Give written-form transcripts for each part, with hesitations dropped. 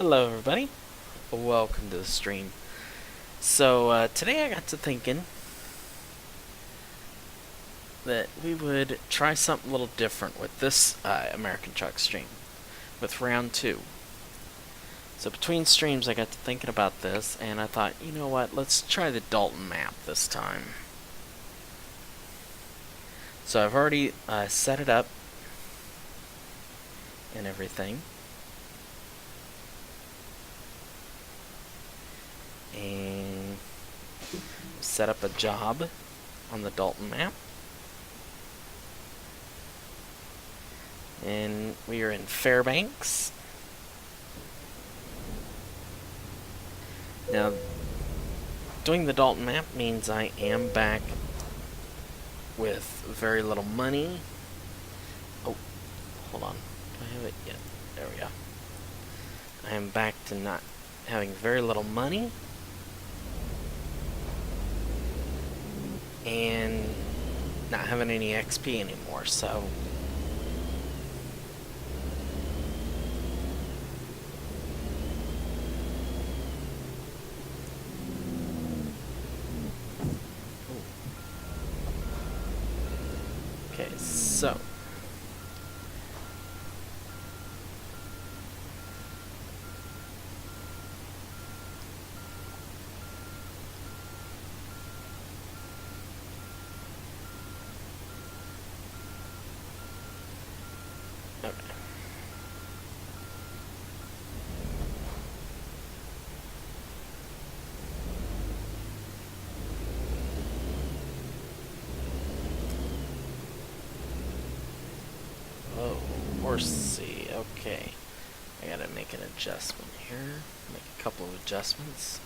Hello everybody, welcome to the stream. So today I got to thinking that we would try something a little different with this American Truck stream, with round 2. So between streams I got to thinking about this, and I thought, you know what, let's try the Dalton map this time. So I've already set it up and everything. And set up a job on the Dalton map. And we are in Fairbanks. Now, doing the Dalton map means I am back with very little money. Oh, hold on. Do I have it yet? There we go. I am back to not having very little money. And not having any XP anymore, so okay, so okay. Oh, horsey. Okay. I gotta make an adjustment here. Make a couple of adjustments.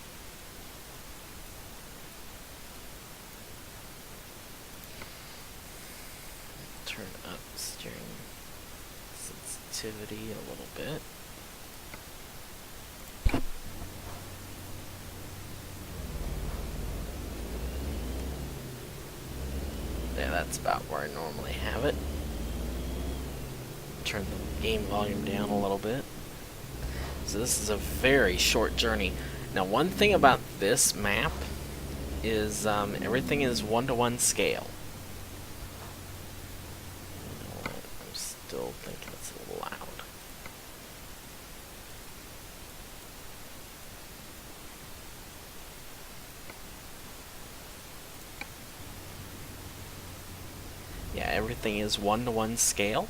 Turn up steering sensitivity a little bit. Yeah, that's about where I normally have it. Turn the game volume down a little bit. So this is a very short journey. Now, one thing about this map is everything is 1-to-1 scale. You know what? I'm still thinking it's a little loud. Yeah, everything is 1-to-1 scale.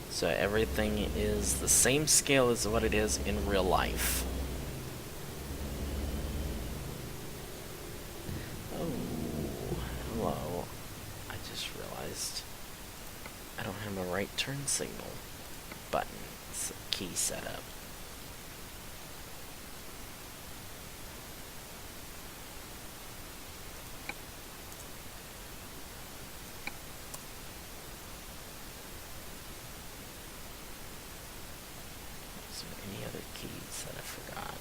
So everything is the same scale as what it is in real life. Oh, hello. I just realized I don't have a right turn signal button. It's a key setup. Any other keys that I forgot?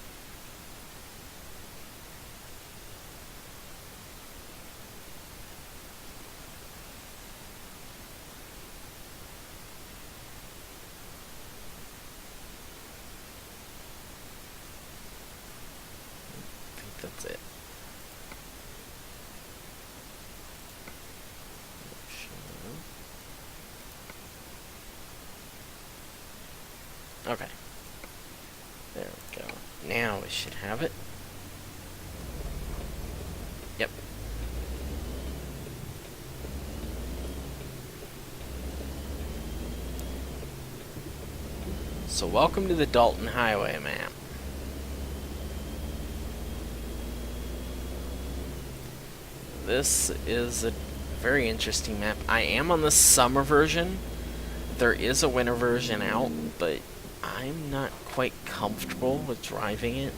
I think that's it. Okay. There we go. Now we should have it. Yep. So welcome to the Dalton Highway map. This is a very interesting map. I am on the summer version. There is a winter version out, but I'm not quite comfortable with driving it.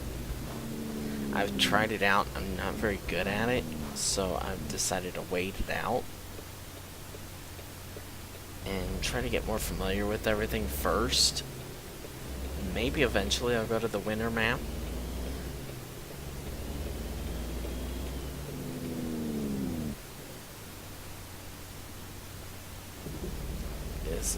I've tried it out. I'm not very good at it, so I've decided to wait it out and try to get more familiar with everything first. Maybe eventually I'll go to the winter map. It's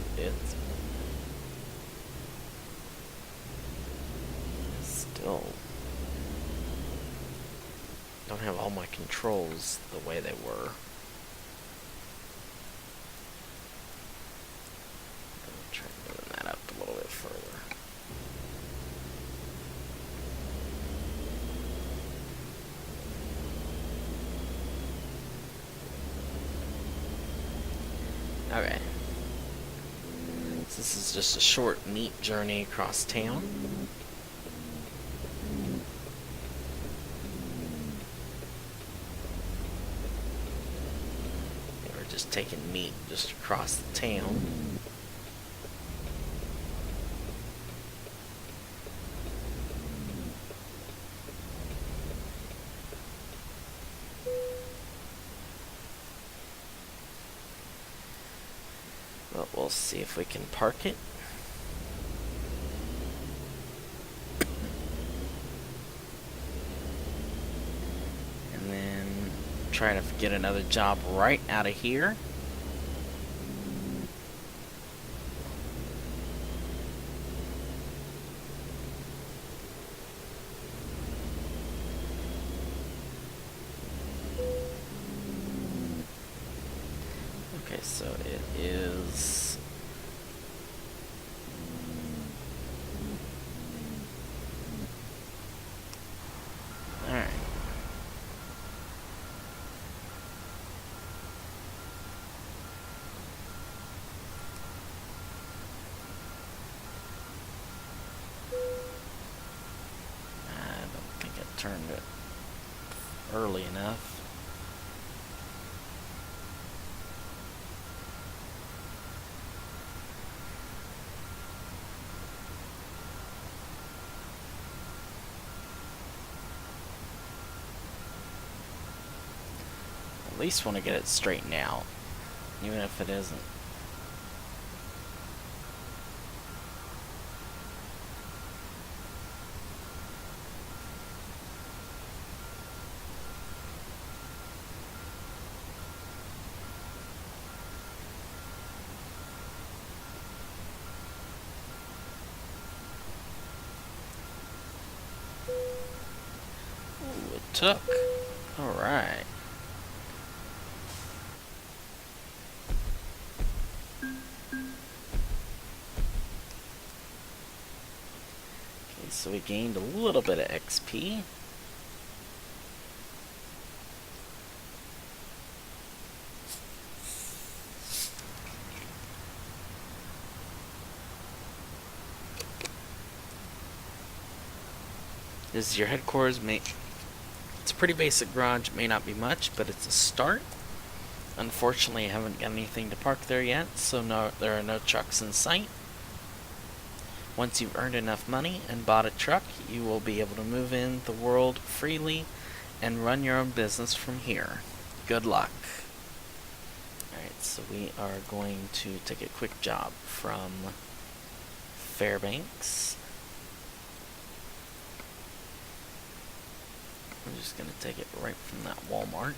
don't have all my controls the way they were. I'll try moving that up a little bit further. Okay. So this is just a short, neat journey across town. We're just taking meat just across the town. But we'll see if we can park it. And then try to get another job right out of here. Okay, so it is alright. I don't think I turned it early enough. At least want to get it straightened out, even if it isn't. Ooh, it took. All right. So we gained a little bit of XP. This is your headquarters. It's a pretty basic garage. It may not be much, but it's a start. Unfortunately, I haven't got anything to park there yet, so there are no trucks in sight. Once you've earned enough money and bought a truck, you will be able to move in the world freely and run your own business from here. Good luck. Alright, so we are going to take a quick job from Fairbanks. I'm just going to take it right from that Walmart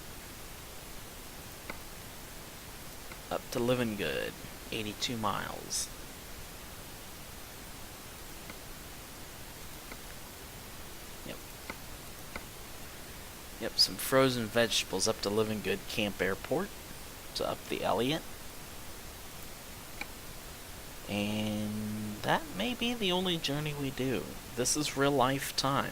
up to Living Good, 82 miles. Yep, some frozen vegetables up to Living Good Camp Airport. So up the Elliott. And that may be the only journey we do. This is real life time.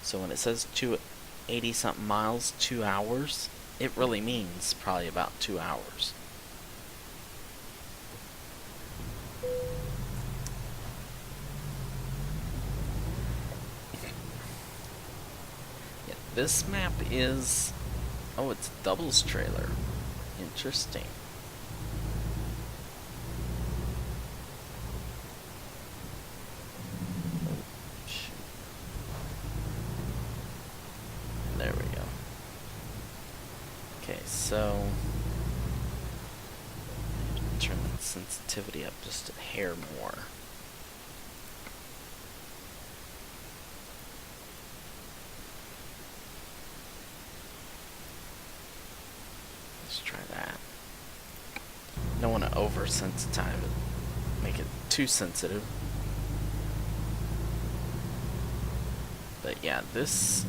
So when it says 280 something miles, 2 hours, it really means probably about 2 hours. This map is... oh, it's a doubles trailer. Interesting. Oh, shoot. There we go. Okay, so... turn that sensitivity up just a hair more. Try that. Don't want to oversensitize it, make it too sensitive. But yeah, this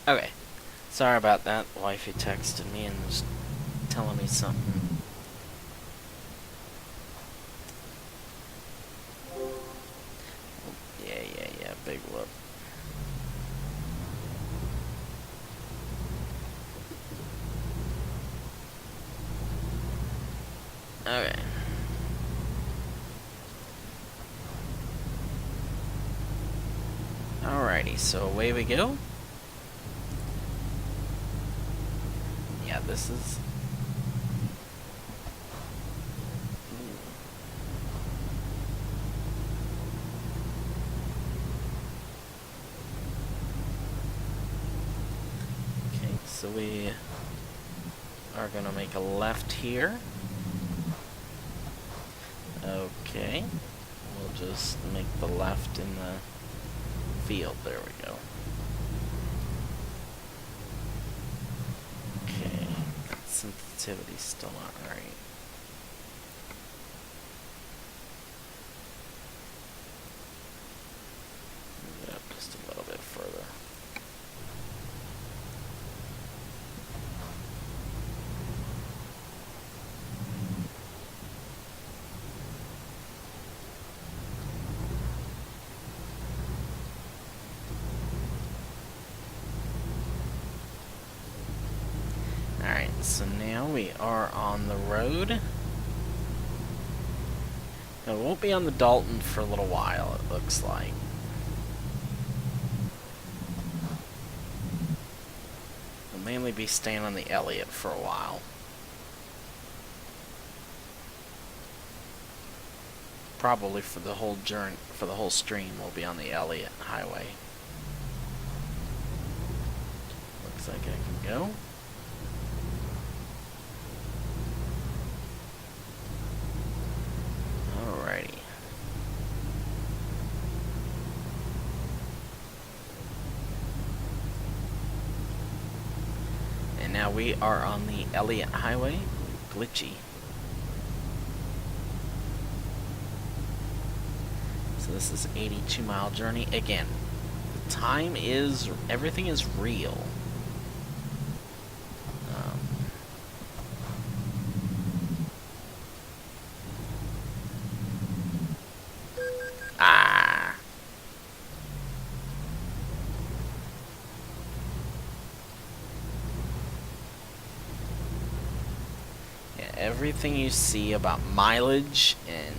Okay. Sorry about that. Wifey texted me and was telling me something. Yeah, big whoop. Okay. Alrighty, so away we go. Yeah, this is... Okay, so we are gonna make a left here. Okay. We'll just make the left in the field. There we go. Okay. Sensitivity's still not right. Move it up just a little bit further. Alright, so now we are on the road. Now, we won't be on the Dalton for a little while, it looks like. We'll mainly be staying on the Elliott for a while. Probably for the whole journey, for the whole stream, we'll be on the Elliott Highway. Looks like I can go. Alrighty. And now we are on the Elliott Highway. Glitchy. So this is 82-mile journey. Again, the time is, everything is real. Everything you see about mileage and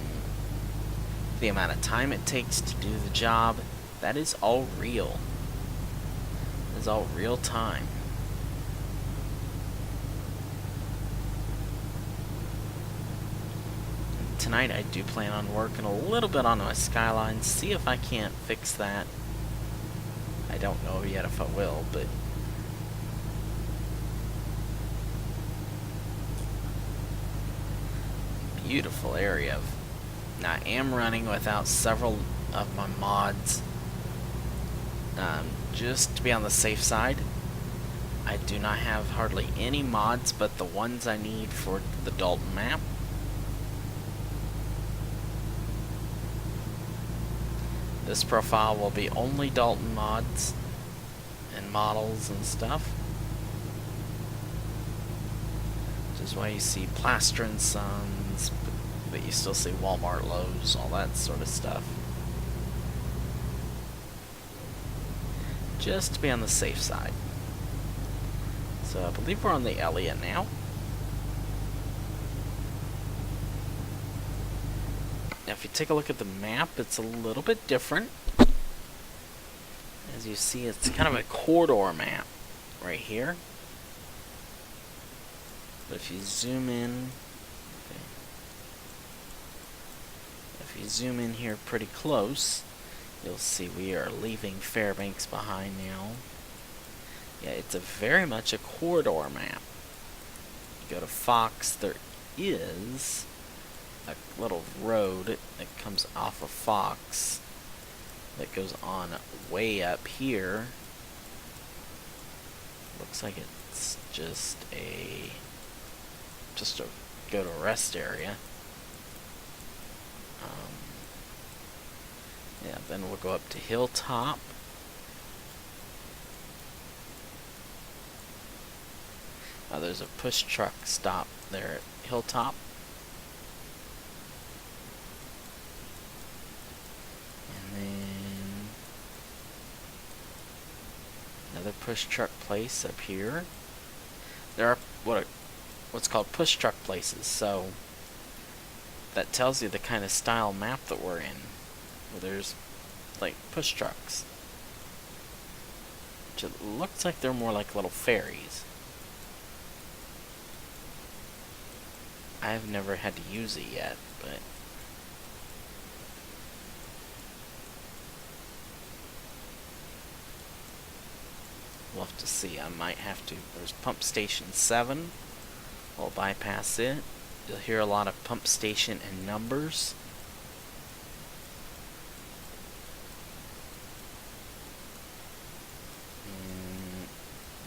the amount of time it takes to do the job, that is all real. It is all real time. And tonight I do plan on working a little bit on my skyline, see if I can't fix that. I don't know yet if I will, but beautiful area. Now I am running without several of my mods, just to be on the safe side. I do not have hardly any mods but the ones I need for the Dalton map. This profile will be only Dalton mods and models and stuff. Which is why you see Plaster and Sons, but you still see Walmart, Lowe's, all that sort of stuff. Just to be on the safe side. So I believe we're on the Elliott now. Now if you take a look at the map, it's a little bit different. As you see, it's kind of a corridor map right here. But if you zoom in, okay, if you zoom in here pretty close, you'll see we are leaving Fairbanks behind now. Yeah, it's very much a corridor map. You go to Fox, there is a little road that comes off of Fox that goes on way up here. Looks like it's just a go to rest area. Yeah, then we'll go up to Hilltop. There's a push truck stop there at Hilltop. And then another push truck place up here. There are what's called push truck places, so that tells you the kind of style map that we're in, where there's like push trucks. Which it looks like they're more like little ferries. I've never had to use it yet, but we'll have to see. I might have to. There's Pump Station 7. We'll bypass it. You'll hear a lot of pump station and numbers.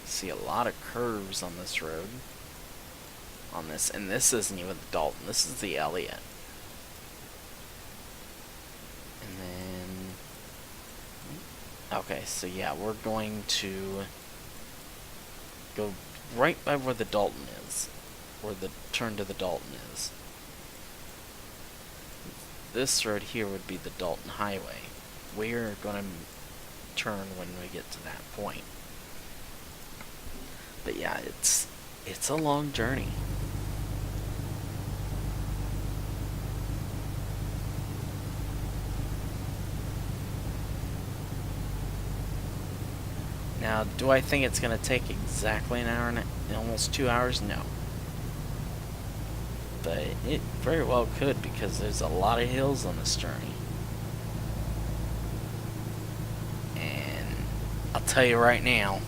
See a lot of curves on this road. And this isn't even the Dalton. This is the Elliott. And then, okay, so yeah, we're going to go right by where the Dalton is, where the turn to the Dalton is. This road here would be the Dalton Highway. We're going to turn when we get to that point. But yeah, it's a long journey. Now, do I think it's going to take exactly an hour and almost 2 hours? No. But it very well could, because there's a lot of hills on this journey. And I'll tell you right now,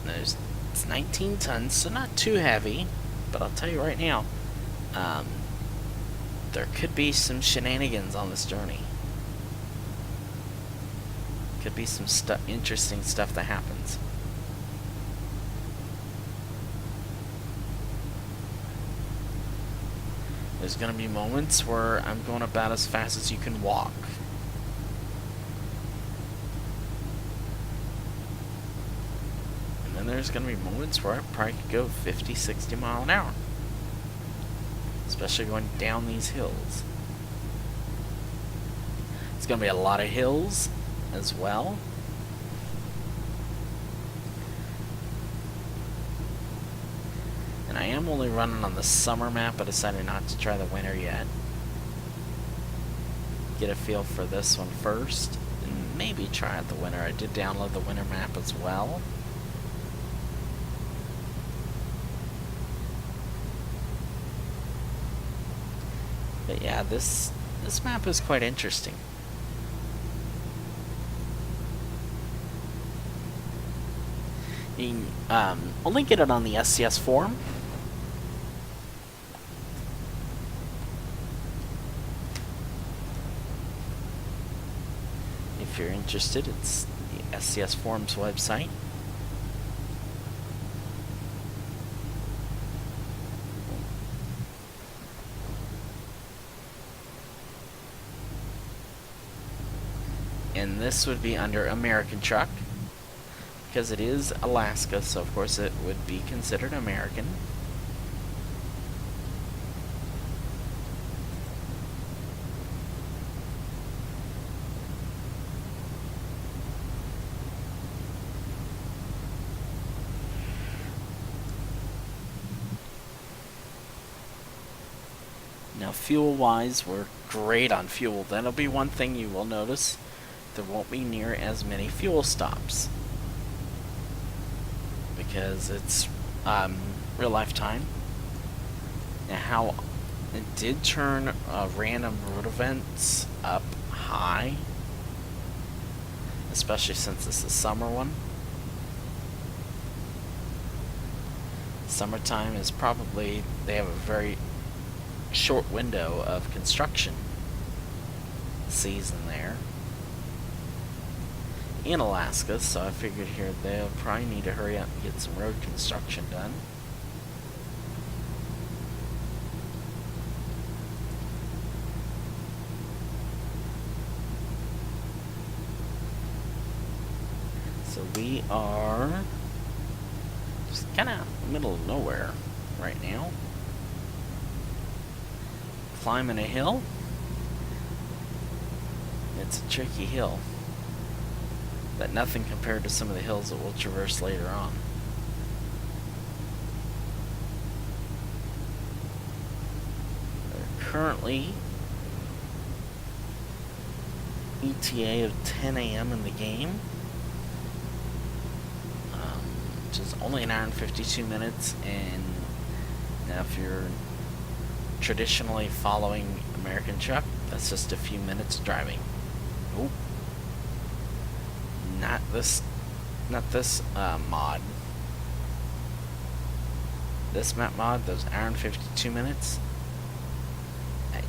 it's 19 tons, so not too heavy, but I'll tell you right now, there could be some shenanigans on this journey. Could be some interesting stuff that happens. There's going to be moments where I'm going about as fast as you can walk. And then there's going to be moments where I probably could go 50, 60 mile an hour. Especially going down these hills. It's going to be a lot of hills as well. And I am only running on the summer map. I decided not to try the winter yet. Get a feel for this one first, and maybe try out the winter. I did download the winter map as well. But yeah, this map is quite interesting. You can only get it on the SCS forum. If you're interested, it's the SCS forums website. And this would be under American Truck, because it is Alaska, so of course it would be considered American. Now, fuel-wise, we're great on fuel. That'll be one thing you will notice. There won't be near as many fuel stops, because it's real life time. Now, how it did turn random road events up high, especially since this is a summer one. Summertime is probably, they have a very short window of construction season there in Alaska, so I figured here they'll probably need to hurry up and get some road construction done. So we are It's kind of middle of nowhere right now. Climbing a hill. It's a tricky hill, but nothing compared to some of the hills that we'll traverse later on. We're currently ETA of 10 a.m. in the game, which is only an hour and 52 minutes, and now if you're traditionally following American Truck, that's just a few minutes driving. Oh, not this mod. This map mod, those hour and 52 minutes,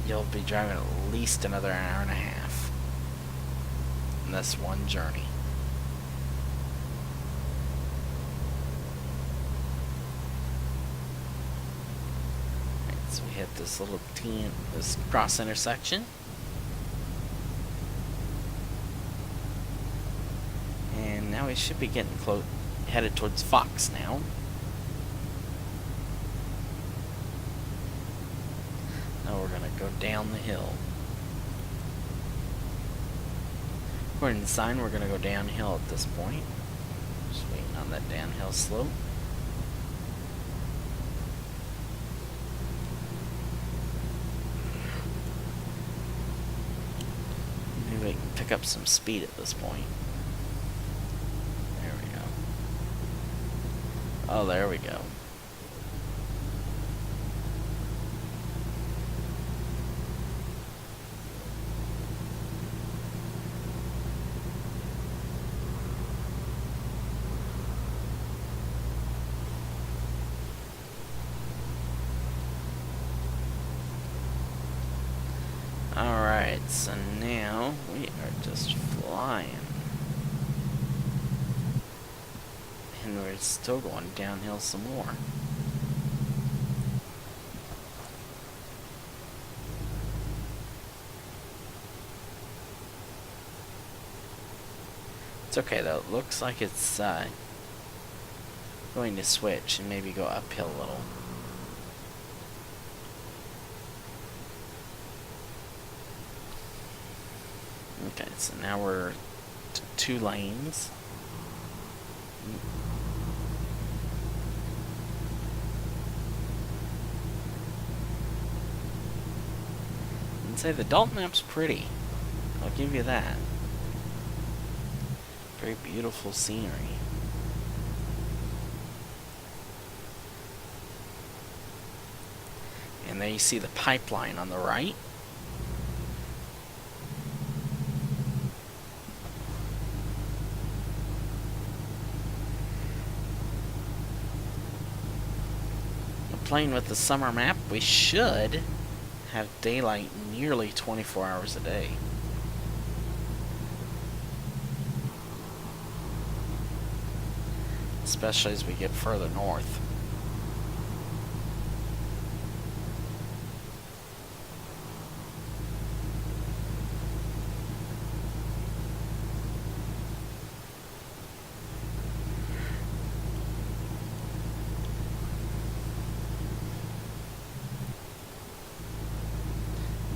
you'll be driving at least another hour and a half in this one journey. So we hit this little this cross intersection, and now we should be getting headed towards Fox now. Now we're gonna go down the hill. According to the sign, we're gonna go downhill at this point. Just waiting on that downhill slope. Maybe we can pick up some speed at this point. There we go. Oh, there we go. Alright, so now we are just flying. And we're still going downhill some more. It's okay though, it looks like it's going to switch and maybe go uphill a little. Okay, so now we're to 2 lanes. I'd say the Dalton map's pretty. I'll give you that. Very beautiful scenery. And there you see the pipeline on the right. Playing with the summer map, we should have daylight nearly 24 hours a day. Especially as we get further north.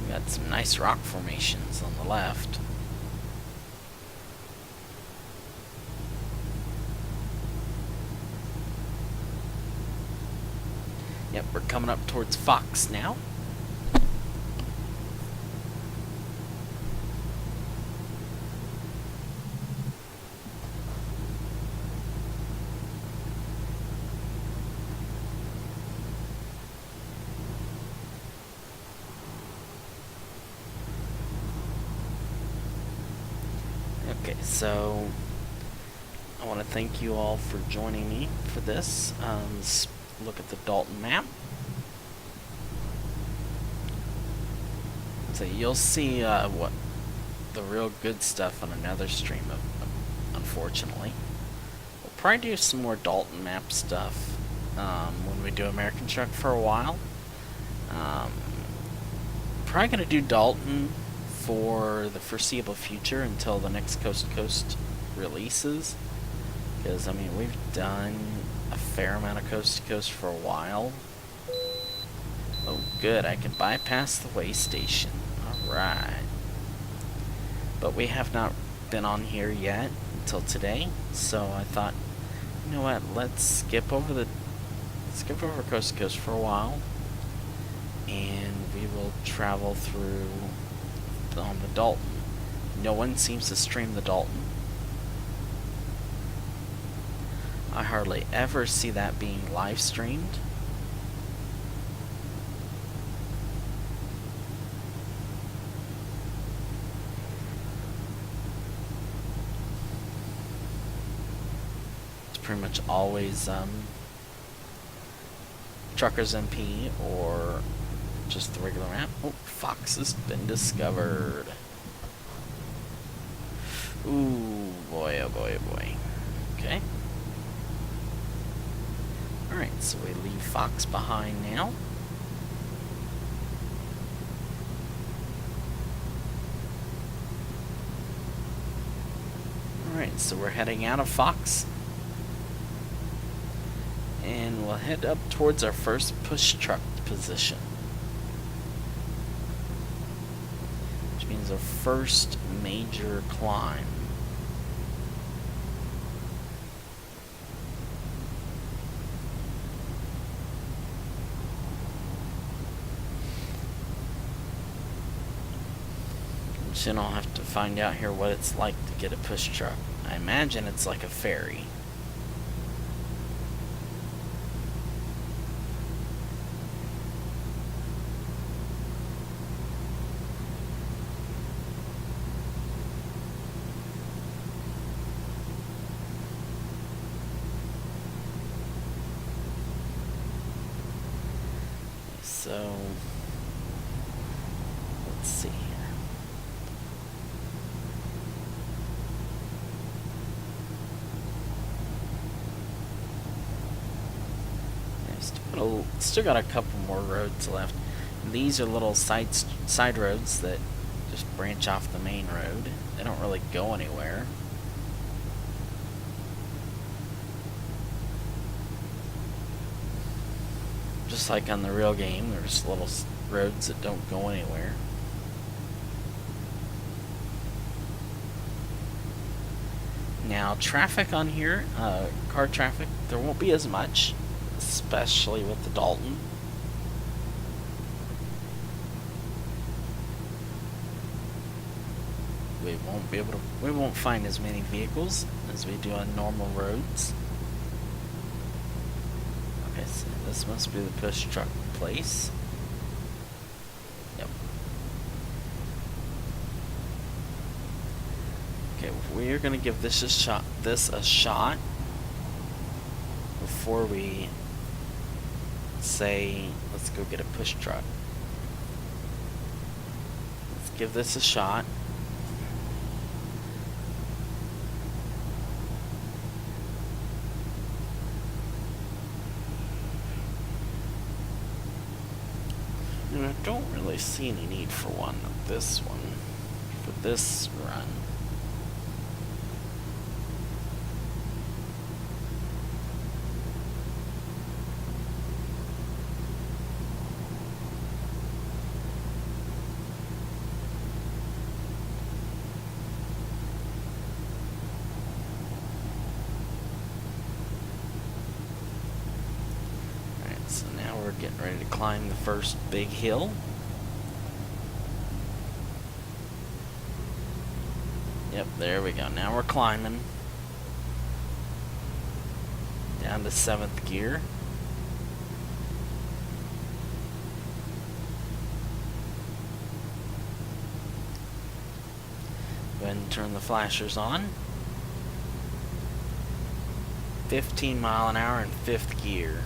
Got some nice rock formations on the left. Yep, we're coming up towards Fox now. Okay, so I want to thank you all for joining me for this. Let's look at the Dalton map. So you'll see what the real good stuff on another stream, unfortunately. We'll probably do some more Dalton map stuff when we do American Truck for a while. Probably going to do Dalton for the foreseeable future until the next Coast to Coast releases, because I mean we've done a fair amount of coast to coast for a while. Oh, good. I can bypass the way station. Alright. But we have not been on here yet until today, so I thought, you know what, let's skip over coast to coast for a while, and we will travel through on the Dalton. No one seems to stream the Dalton. I hardly ever see that being live streamed. It's pretty much always Truckers MP or just the regular map. Oh, Fox has been discovered. Ooh, boy, oh boy, oh boy. Okay. Alright, so we leave Fox behind now. Alright, so we're heading out of Fox. And we'll head up towards our first push truck position. Which means our first major climb. Then I'll have to find out here what it's like to get a push truck. I imagine it's like a ferry. So, let's see here. Still got a couple more roads left. These are little side roads that just branch off the main road. They don't really go anywhere. Just like on the real game, there's little roads that don't go anywhere. Now, traffic on here, car traffic, there won't be as much, especially with the Dalton. We won't find as many vehicles as we do on normal roads. Okay, so this must be the push truck place. Yep. Okay, we're gonna give this a shot before we say let's go get a push truck. Let's give this a shot. And I don't really see any need for one of this one, for this run. We're getting ready to climb the first big hill. Yep, there we go. Now we're climbing down to 7th gear. Go ahead and turn the flashers on. 15 mile an hour in 5th gear.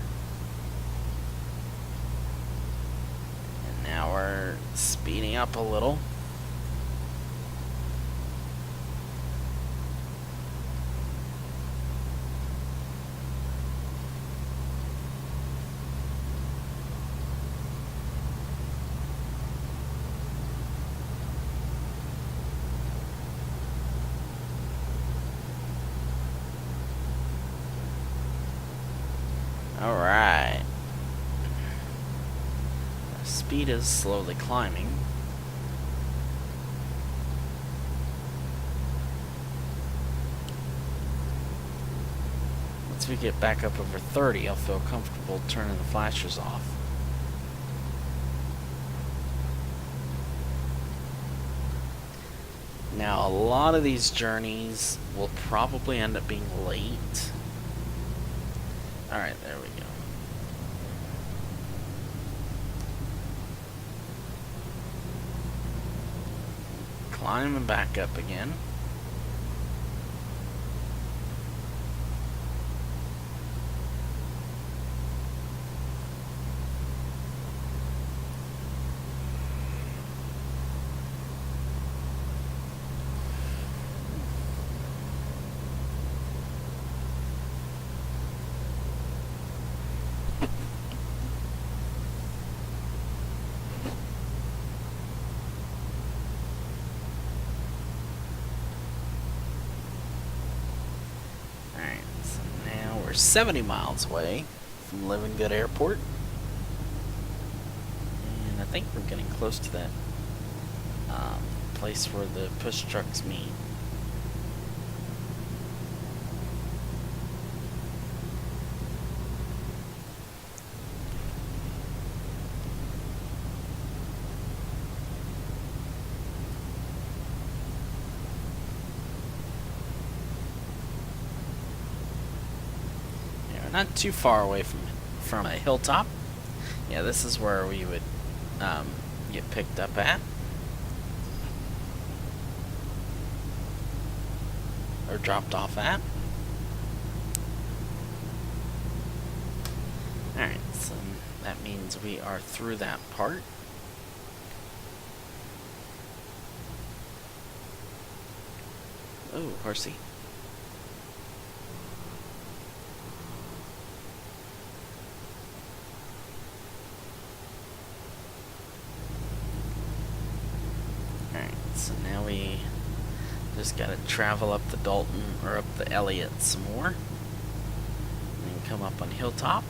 Now we're speeding up a little. speed is slowly climbing. Once we get back up over 30, I'll feel comfortable turning the flashers off. Now, a lot of these journeys will probably end up being late. Alright, there we go. Climbing back up again. We're 70 miles away from Living Good Airport. And I think we're getting close to that place where the push trucks meet. Not too far away from a hilltop. Yeah, this is where we would get picked up at. Or dropped off at. Alright, so that means we are through that part. Oh, horsey. So now we just gotta travel up the Dalton, or up the Elliott some more. And come up on Hilltop.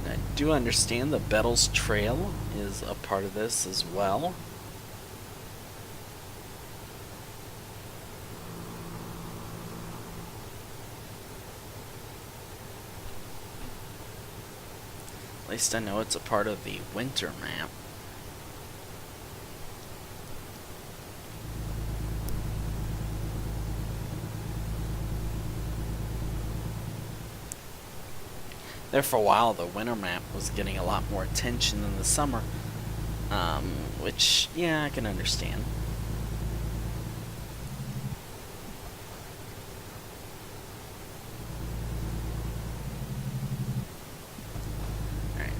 And I do understand the Bettles Trail is a part of this as well. At least I know it's a part of the winter map. There for a while, the winter map was getting a lot more attention than the summer, which, yeah, I can understand.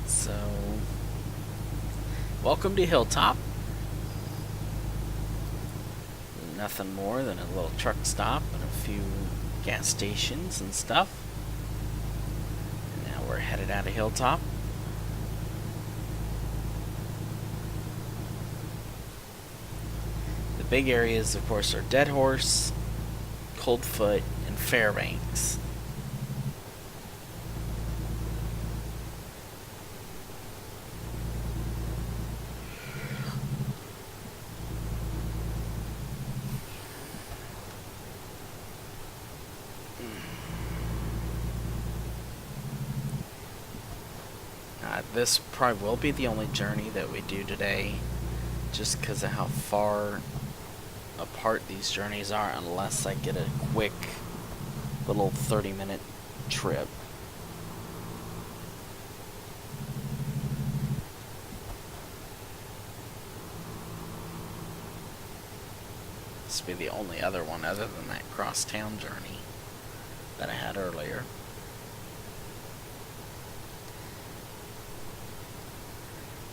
So, welcome to Hilltop. Nothing more than a little truck stop and a few gas stations and stuff. And now we're headed out of Hilltop. The big areas, of course, are Dead Horse, Coldfoot, and Fairbanks. This probably will be the only journey that we do today, just because of how far apart these journeys are, unless I get a quick little 30-minute trip. This will be the only other one other than that cross-town journey that I had earlier.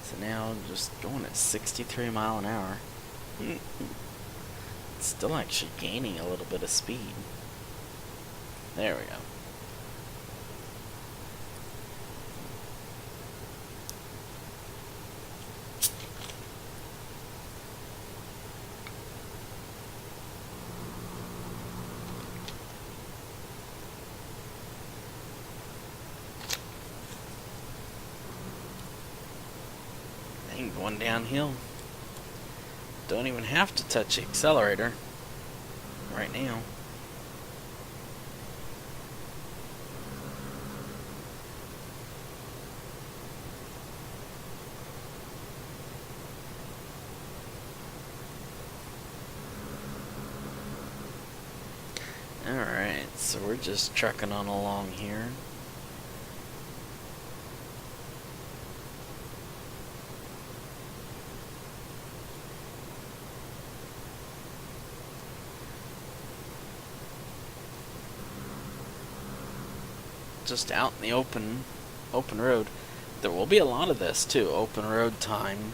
So now just going at 63 mile an hour. It's still actually gaining a little bit of speed. There we go. going downhill. Don't even have to touch the accelerator right now. Alright, so we're just trucking on along here. Just out in the open road. There will be a lot of this too, open road time.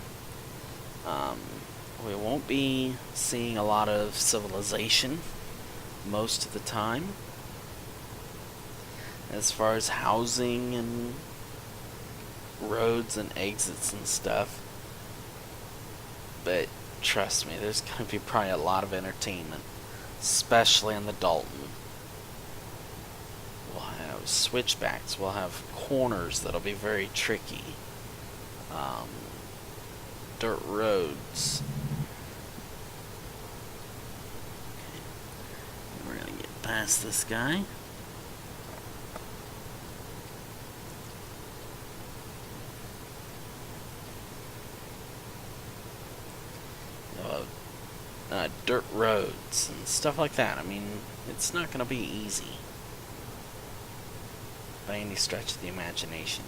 We won't be seeing a lot of civilization most of the time, as far as housing and roads and exits and stuff. But trust me, there's going to be probably a lot of entertainment, especially in the Dalton. We'll have switchbacks, we'll have corners that'll be very tricky, dirt roads. We're gonna get past this guy. Dirt roads and stuff like that. I mean, it's not gonna be easy by any stretch of the imagination.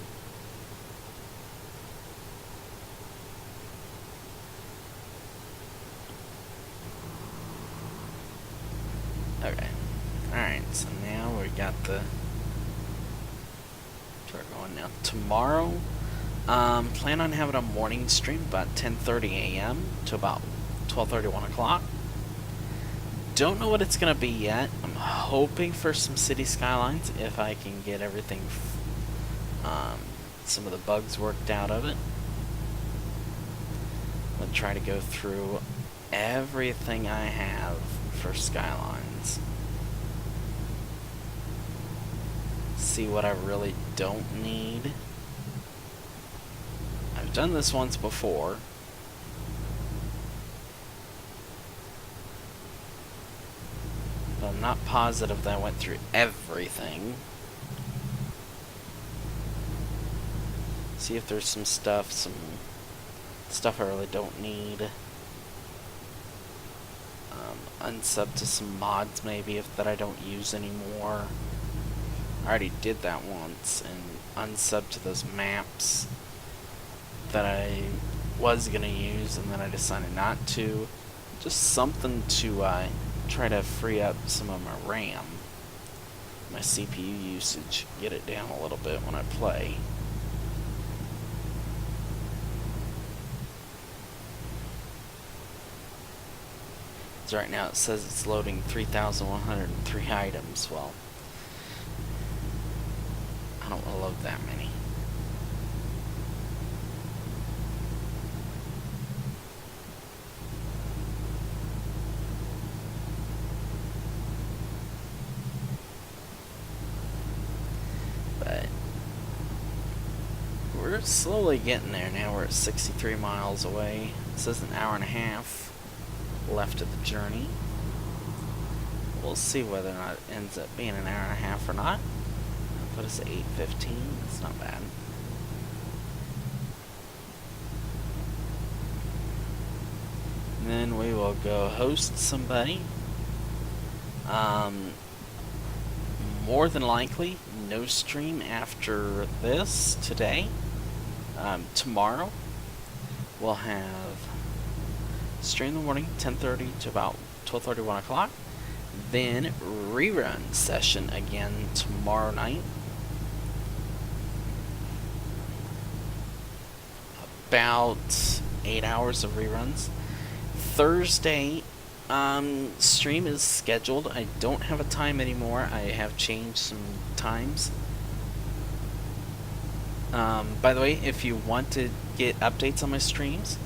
Okay. Alright, so now we got the... We're going now. Tomorrow, plan on having a morning stream about 10:30 a.m. to about 12:30, 1 o'clock. Don't know what it's going to be yet. I'm hoping for some city skylines if I can get everything, some of the bugs worked out of it. I'll try to go through everything I have for skylines. See what I really don't need. I've done this once before. But I'm not positive that I went through everything. See if there's some stuff I really don't need. Unsub to some mods maybe that I don't use anymore. I already did that once, and unsub to those maps that I was gonna use and then I decided not to. Just something to try to free up some of my RAM, my CPU usage, get it down a little bit when I play. So right now it says it's loading 3,103 items. Well, I don't want to load that many. But we're slowly getting there now. We're at 63 miles away. It says an hour and a half left of the journey. We'll see whether or not it ends up being an hour and a half or not. Put us at 8:15. That's not bad. And then we will go host somebody. More than likely, no stream after this today. Tomorrow, we'll have stream in the morning, 10:30 to about 12:30, 1 o'clock. Then rerun session again tomorrow night. About 8 hours of reruns. Thursday, stream is scheduled. I don't have a time anymore. I have changed some times. By the way, if you want to get updates on my streams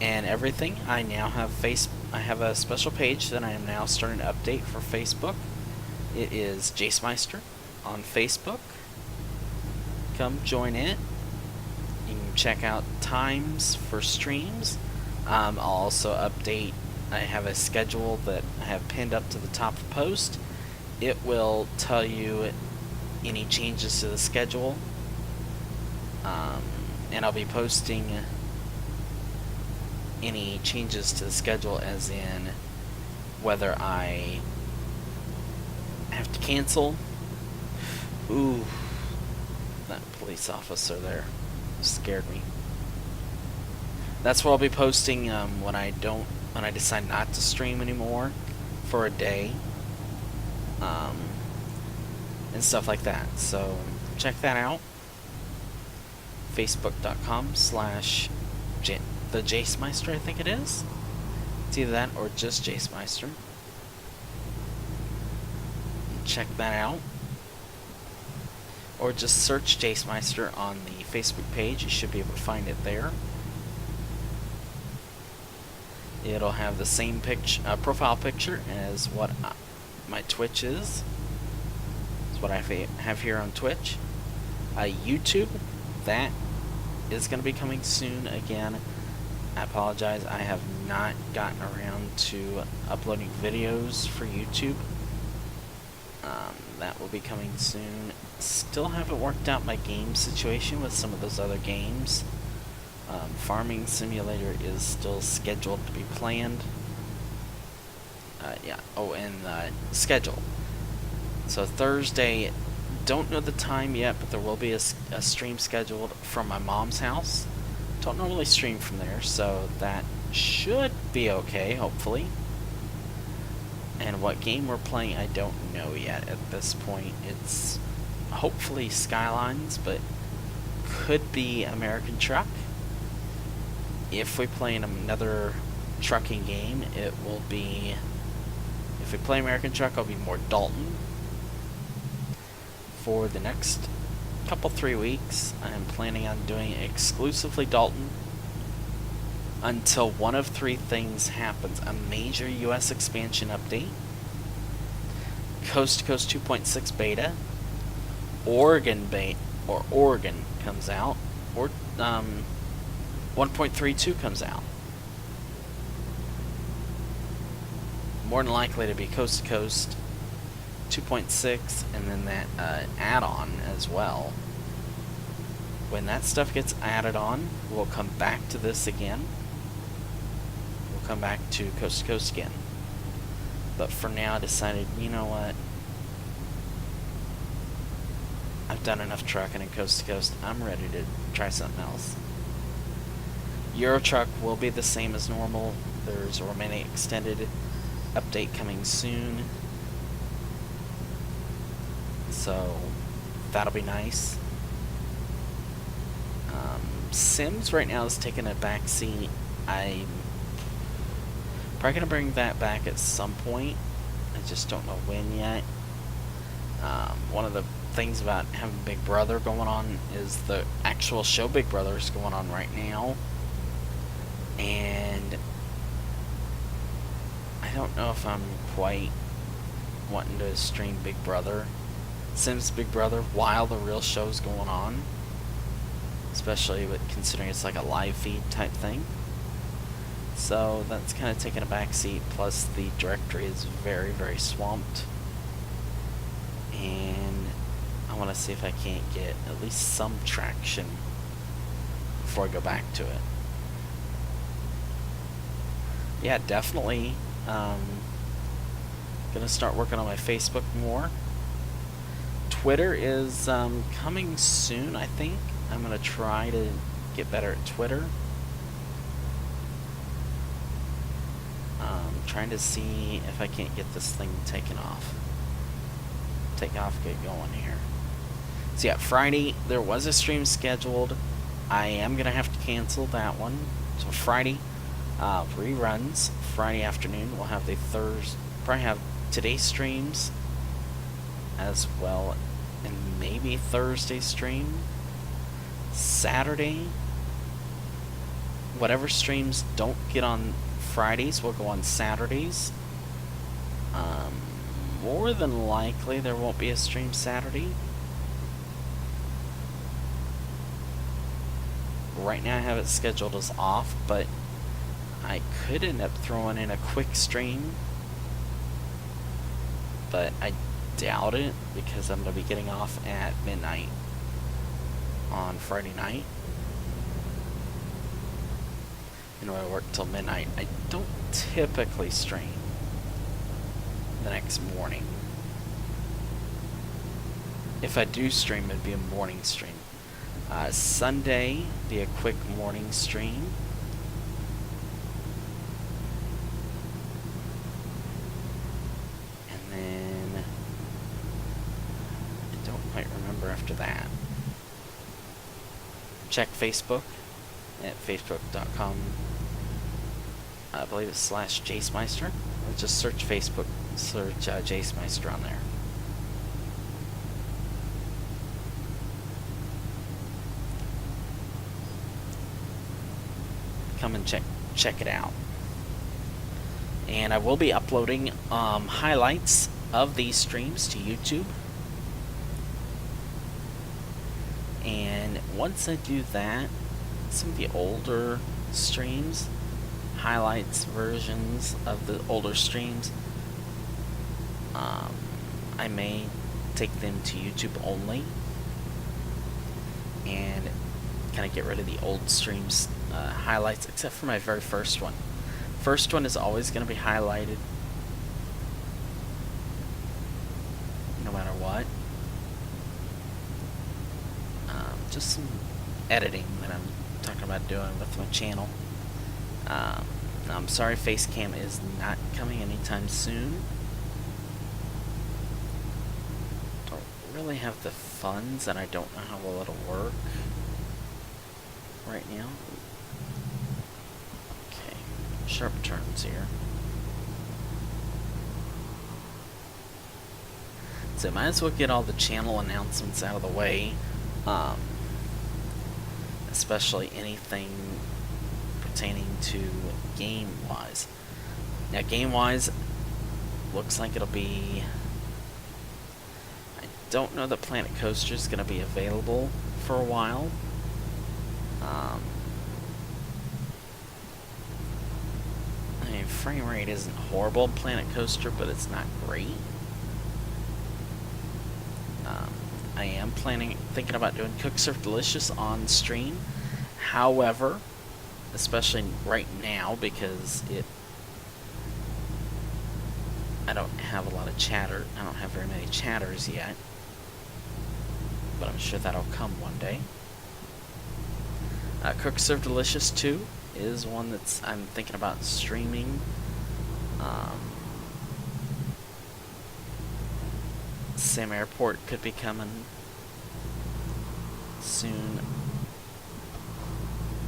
and everything, I now have I have a special page that I am now starting to update for Facebook. It is Jacemeister on Facebook. Come join it. You can check out times for streams. I'll also update. I have a schedule that I have pinned up to the top of the post. It will tell you any changes to the schedule. And I'll be posting any changes to the schedule, as in whether I have to cancel. Ooh, that police officer there scared me. That's where I'll be posting when I decide not to stream anymore for a day, and stuff like that. So check that out. Facebook.com/the Jacemeister, I think it is. It's either that or just Jacemeister. Check that out. Or just search Jacemeister on the Facebook page. You should be able to find it there. It'll have the same profile picture as what my Twitch is. It's what I have here on Twitch. YouTube, that is going to be coming soon again. I apologize, I have not gotten around to uploading videos for YouTube. That will be coming soon. Still haven't worked out my game situation with some of those other games. Farming Simulator is still scheduled to be planned. Yeah. Oh, and schedule. So Thursday, don't know the time yet, but there will be a stream scheduled from my mom's house. Don't normally stream from there, so that should be okay, hopefully. And what game we're playing, I don't know yet at this point. It's hopefully Skylines, but could be American Truck. If we play in another trucking game, it will be... If we play American Truck, it'll be more Dalton. For the next 3 weeks, I am planning on doing exclusively Dalton until one of 3 things happens. A major US expansion update, Coast to Coast 2.6 beta, Oregon comes out, or 1.32 comes out. More than likely to be Coast to Coast 2.6, and then that add-on as well. When that stuff gets added on, we'll come back to this again. We'll come back to Coast again. But for now, I decided, you know what? I've done enough trucking in Coast to Coast. I'm ready to try something else. Euro Truck will be the same as normal. There's a remaining extended update coming soon. So that'll be nice. Sims right now is taking a back seat. I'm probably going to bring that back at some point. I just don't know when yet. One of the things about having Big Brother going on is the actual show Big Brother is going on right now. And I don't know if I'm quite wanting to stream Big Brother, Sims Big Brother, while the real show's going on. Especially with considering it's like a live feed type thing. So that's kind of taking a back seat. Plus the directory is very, very swamped. And I want to see if I can't get at least some traction before I go back to it. Yeah, definitely gonna start working on my Facebook more. Twitter is coming soon, I think. I'm gonna try to get better at Twitter. Trying to see if I can't get this thing taken off. Get going here. So yeah, Friday there was a stream scheduled. I am gonna have to cancel that one. So Friday reruns. Friday afternoon we'll have the probably have today's streams as well, and maybe Thursday stream. Saturday, whatever streams don't get on Fridays will go on Saturdays. More than likely there won't be a stream Saturday. right now I have it scheduled as off, but I could end up throwing in a quick stream, but I doubt it because I'm going to be getting off at midnight on Friday night. And I work till midnight. I don't typically stream the next morning. If I do stream, it'd be a morning stream. Sunday, be a quick morning stream. And then I don't quite remember after that. Check Facebook at facebook.com. I believe it's /JaceMeister. Or just search Facebook, search JaceMeister on there. Come and check it out. And I will be uploading highlights of these streams to YouTube. And once I do that, some of the older streams, highlights versions of the older streams, I may take them to YouTube only and kind of get rid of the old streams highlights, except for my very first one. First one is always going to be highlighted no matter what. Just some editing that I'm talking about doing with my channel. I'm sorry Facecam is not coming anytime soon. Don't really have the funds, and I don't know how well it'll work right now. Okay, sharp turns here. So I might as well get all the channel announcements out of the way. Especially anything pertaining to game-wise. Now, game-wise, looks like it'll be... I don't know that Planet Coaster is going to be available for a while. I mean, frame rate isn't horrible in Planet Coaster, but it's not great. I am thinking about doing Cook Serve Delicious on stream. However, especially right now, because I don't have a lot of chatter. I don't have very many chatters yet, but I'm sure that'll come one day. Cook Serve Delicious 2 is one that's I'm thinking about streaming. Sim Airport could be coming soon.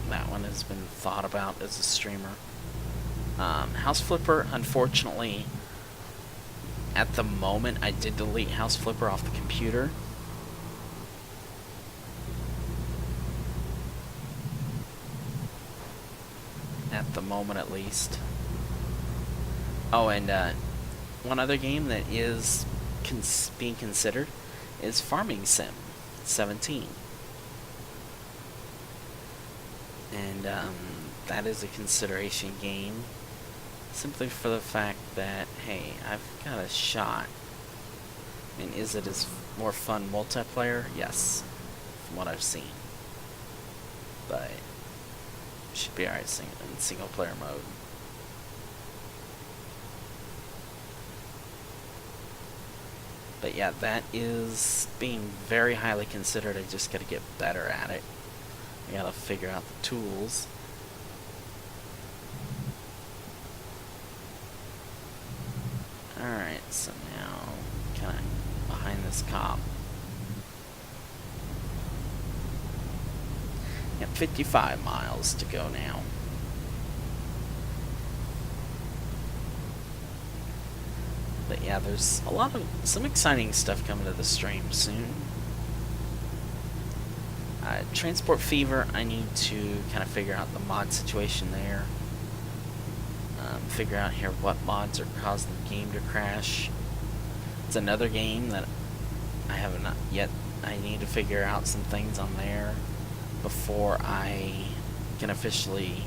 That one has been thought about as a streamer. House Flipper, unfortunately, at the moment, I did delete House Flipper off the computer. At the moment, at least. Oh, and one other game that is being considered is Farming Sim 17. And that is a consideration game, simply for the fact that, hey, I've got a shot. I mean, is it as more fun multiplayer? Yes, from what I've seen. But it should be alright in single player mode. But yeah, that is being very highly considered. I just gotta get better at it. I gotta figure out the tools. Alright, so now, kinda behind this cop. Got 55 miles to go now. But yeah, there's some exciting stuff coming to the stream soon. Transport Fever, I need to kind of figure out the mod situation there. Figure out here what mods are causing the game to crash. It's another game that I haven't yet. I need to figure out some things on there. before I can officially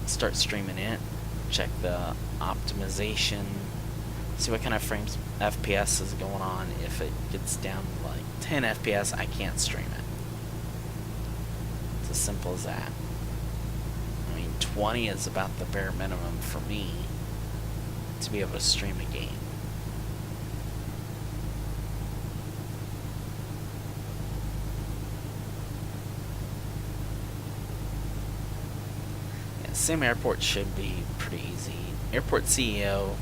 start streaming it. Check the optimization, see what kind of frames FPS is going on. If it gets down to like 10 FPS, I can't stream it. It's as simple as that. I mean, 20 is about the bare minimum for me to be able to stream a game. Sim Airport should be pretty easy. Airport CEO,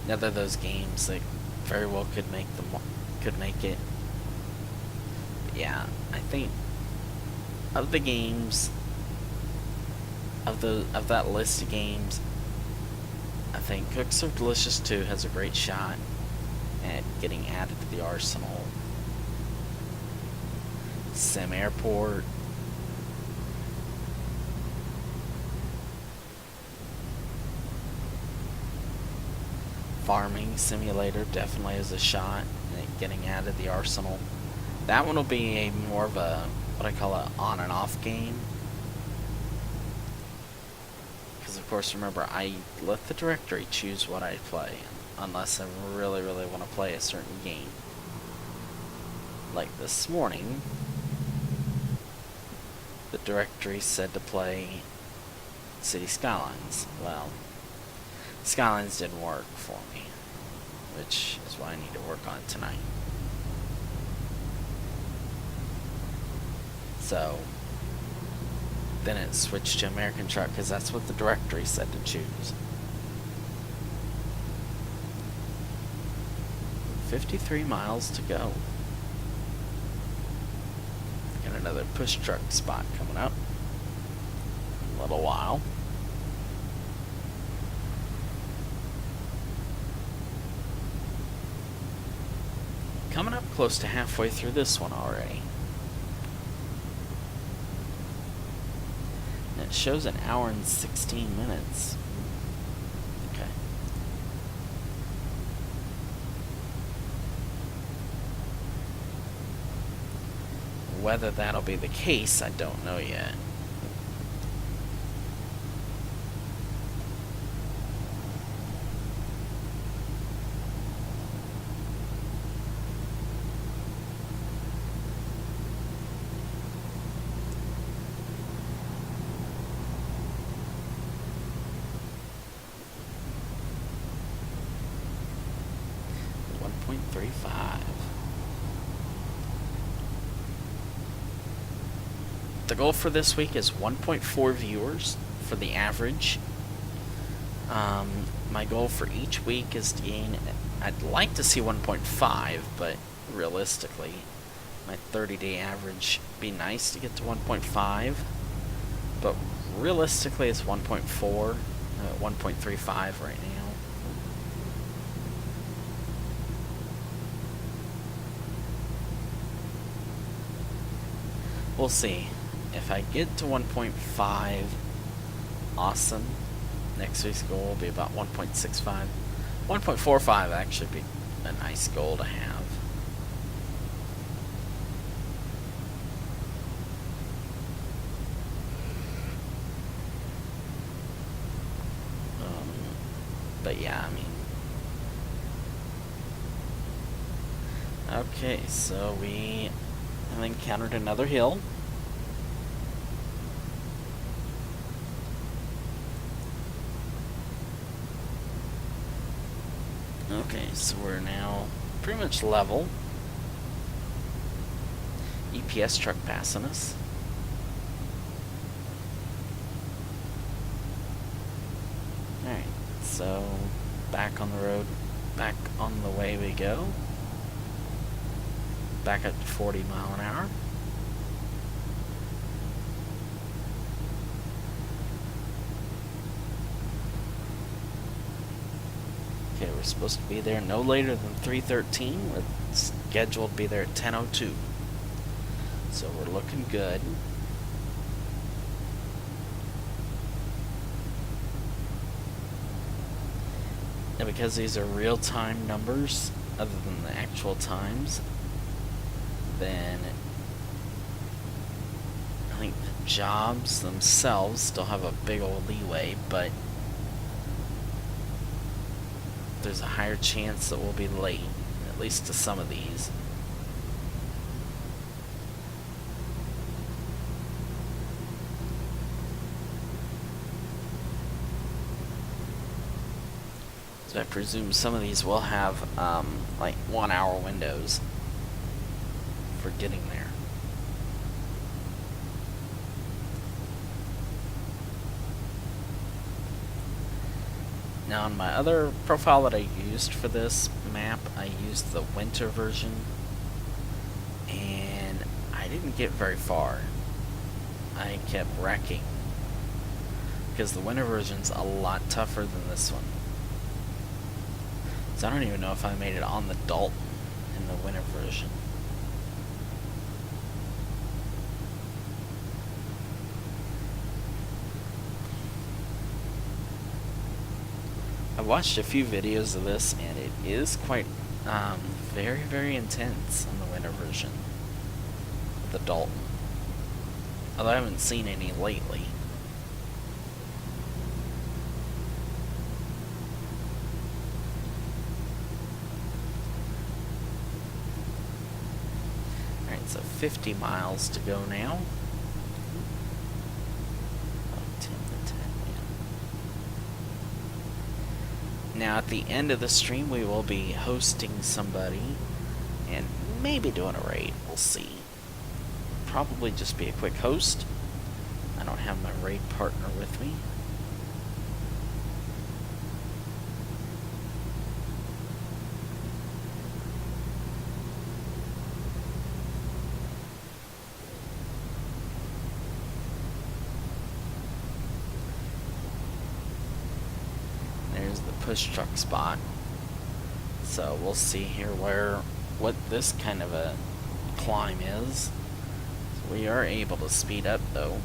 another of those games that very well could make it. But yeah, I think of the games of that list of games, I think Cooks Are Delicious 2 has a great shot at getting added to the arsenal. Sim Airport. Farming Simulator definitely has a shot at getting added to the arsenal. That one will be a more of a, what I call a on and off game. Because of course, remember, I let the directory choose what I play, unless I really, really want to play a certain game. Like this morning, the directory said to play City Skylines. Well, Skylines didn't work for me, which is what I need to work on tonight. So then it switched to American Truck because that's what the directory said to choose. 53 miles to go. Got another push truck spot coming up in a little while. Coming up close to halfway through this one already. And it shows an hour and 16 minutes. Okay. Whether that'll be the case, I don't know yet. The goal for this week is 1.4 viewers for the average. My goal for each week is to gain, I'd like to see 1.5, but realistically, my 30-day average would be nice to get to 1.5, but realistically it's 1.4, 1.35 right now. We'll see. If I get to 1.5, awesome. Next week's goal will be about 1.65. 1.45 actually be a nice goal to have. But yeah, I mean. Okay, so we have encountered another hill. Okay, so we're now pretty much level. EPS truck passing us. Alright, so back on the road, back on the way we go. Back at 40 mile an hour. Okay, we're supposed to be there no later than 3:13. We're scheduled to be there at 10:02. So we're looking good. And because these are real-time numbers, other than the actual times, then jobs themselves still have a big old leeway, but there's a higher chance that we'll be late, at least to some of these. So I presume some of these will have like 1 hour windows for getting there. Now on my other profile that I used for this map, I used the winter version, and I didn't get very far. I kept wrecking, because the winter version's a lot tougher than this one. So I don't even know if I made it on the Dalton in the winter version. I watched a few videos of this, and it is quite very, very intense in the winter version of the Dalton. Although I haven't seen any lately. Alright, so 50 miles to go now. Now at the end of the stream we will be hosting somebody and maybe doing a raid, we'll see. Probably just be a quick host. I don't have my raid partner with me. Push truck spot. So we'll see here what this kind of a climb is. So we are able to speed up though.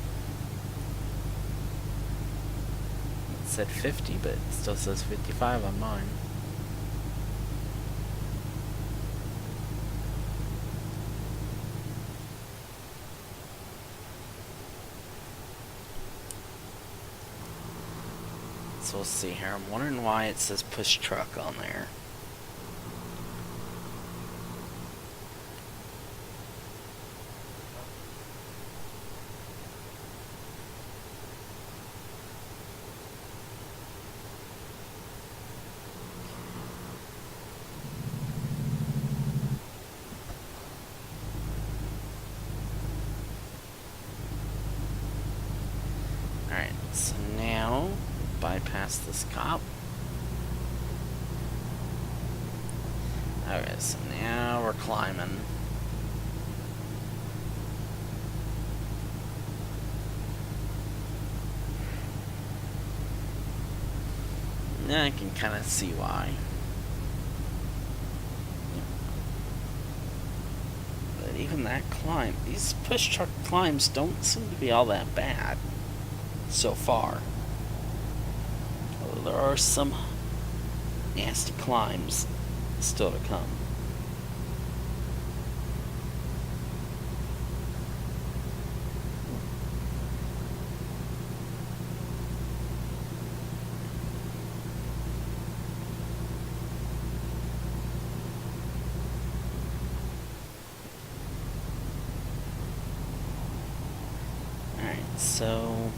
It said 50, but it still says 55 on mine. So we'll see here. I'm wondering why it says push truck on there. Alright, so now bypass this cop. Okay, so now we're climbing. Now I can kind of see why. But even that climb, these push truck climbs don't seem to be all that bad so far. There are some nasty climbs still to come. Alright, so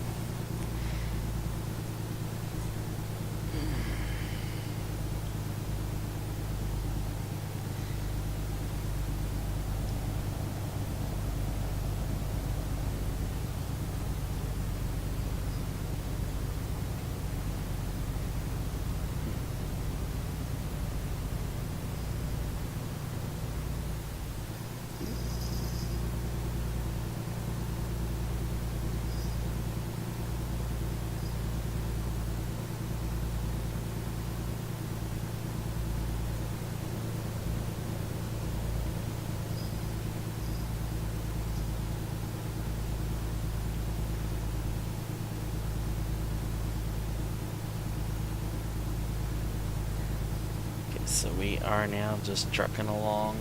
so we are now just trucking along.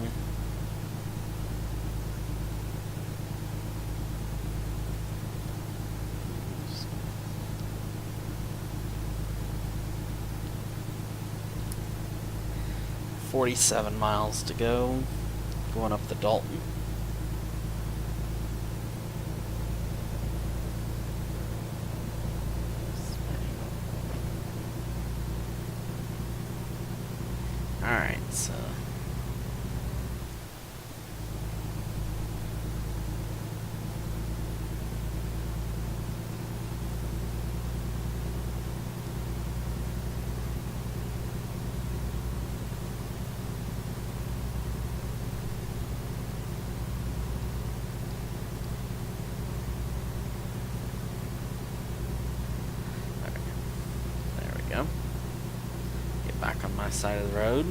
47 miles to go, going up the Dalton. Alright, so there we go. Get back on my side of the road.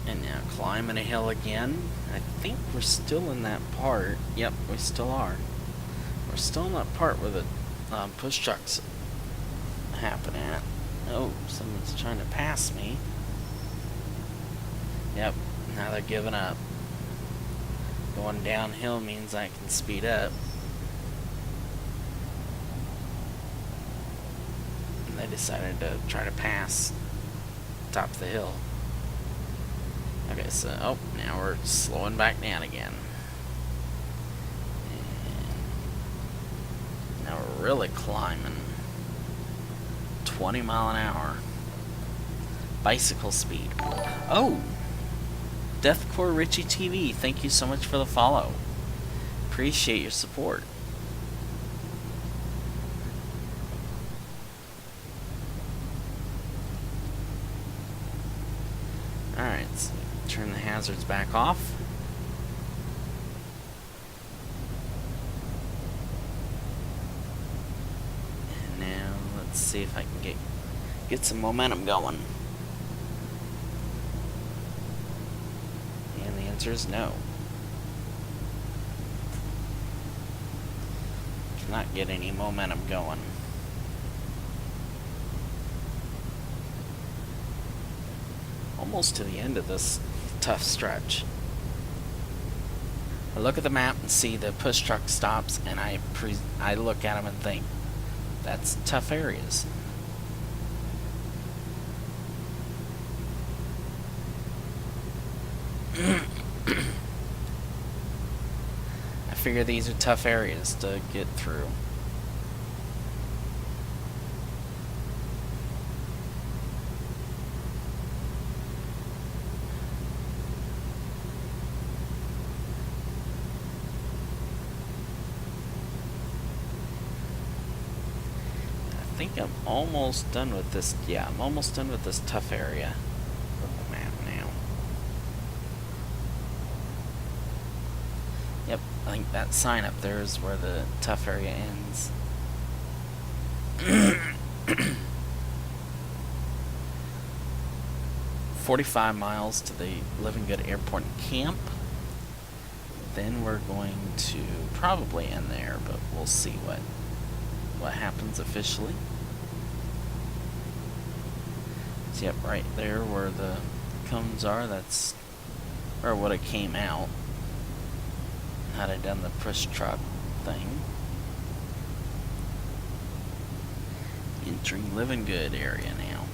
And now climbing a hill again. I think we're still in that part. Yep, we still are. We're still in that part where the push trucks happen at. Oh, someone's trying to pass me. Yep, now they're giving up. Going downhill means I can speed up. And they decided to try to pass top of the hill. Okay, so, oh, now we're slowing back down again. And now we're really climbing. 20 mile an hour. Bicycle speed. Oh! Deathcore Richie TV, thank you so much for the follow. Appreciate your support. Alright, so turn the hazards back off. And now let's see if I can get some momentum going. And the answer is no. Cannot get any momentum going. Almost to the end of this tough stretch. I look at the map and see the push truck stops, and I look at them and think, that's tough areas. I figure these are tough areas to get through. I think I'm almost done with this. Yeah, I'm almost done with this tough area of the map now. Yep, I think that sign up there is where the tough area ends. 45 miles to the Living Good Airport and Camp. Then we're going to probably end there, but we'll see what happens officially. So, yep, right there where the cones are, that's where would have came out had I done the push truck thing. Entering Living Good area now.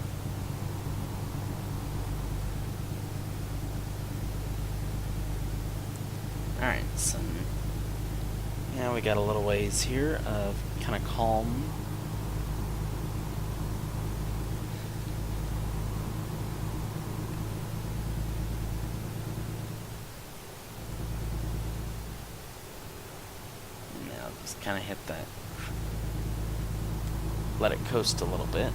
Alright, so now we got a little ways here of kind of calm. Now just kind of hit that. Let it coast a little bit.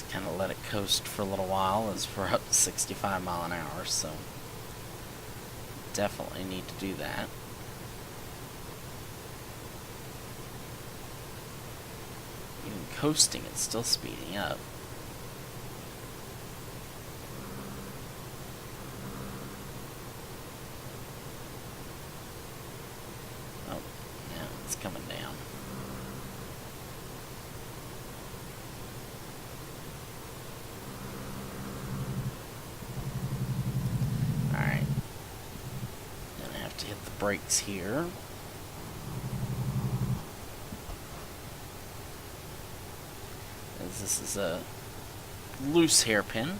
Kind of let it coast for a little while as we're up to 65 mile an hour, so definitely need to do that. Even coasting, it's still speeding up. brakes here. As this is a loose hairpin.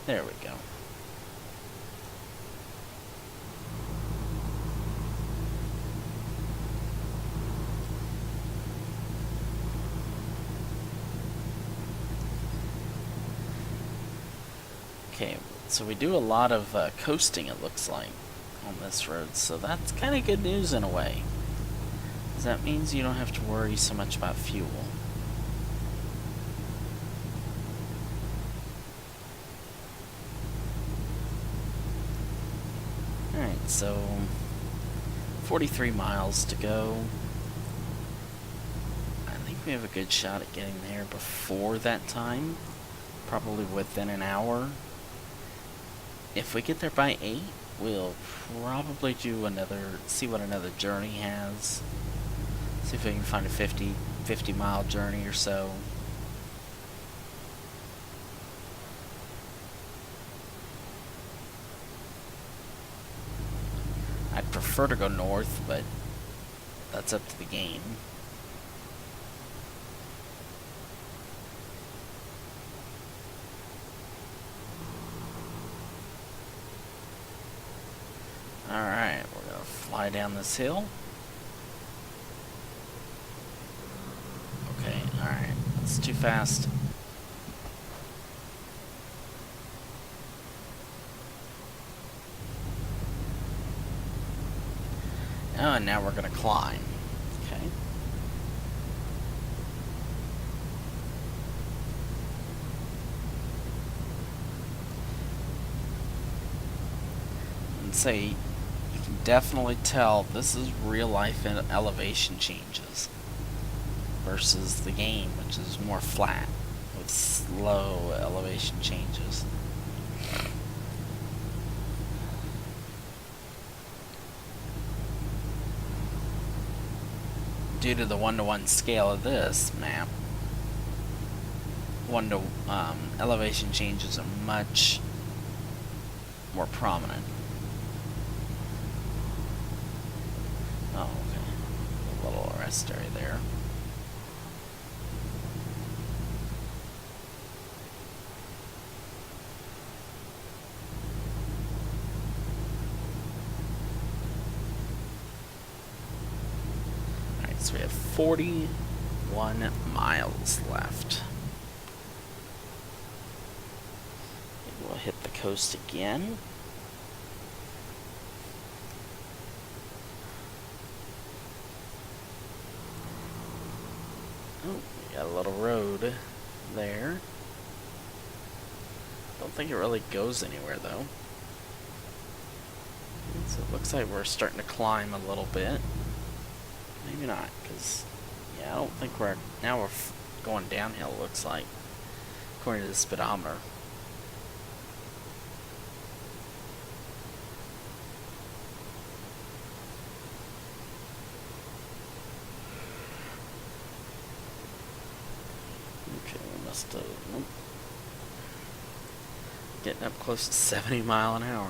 There we go. Okay, so we do a lot of coasting, it looks like, on this road, so that's kind of good news in a way. Because that means you don't have to worry so much about fuel. Alright, so 43 miles to go. I think we have a good shot at getting there before that time. Probably within an hour. If we get there by 8, we'll probably do see what another journey has. See if we can find a 50 mile journey or so. I'd prefer to go north, but that's up to the game. Alright, we're gonna fly down this hill. Okay, alright, that's too fast. Oh, and now we're gonna climb. Okay. And say, you can definitely tell this is real life elevation changes versus the game, which is more flat with slow elevation changes. Due to the 1-to-1 scale of this map, elevation changes are much more prominent. Oh, okay. A little rest area there. So we have 41 miles left. Maybe we'll hit the coast again. Oh, we got a little road there. Don't think it really goes anywhere though. So it looks like we're starting to climb a little bit. Maybe not, because, yeah, I don't think we're going downhill, it looks like, according to the speedometer. Okay, we must have, nope. Getting up close to 70 miles an hour.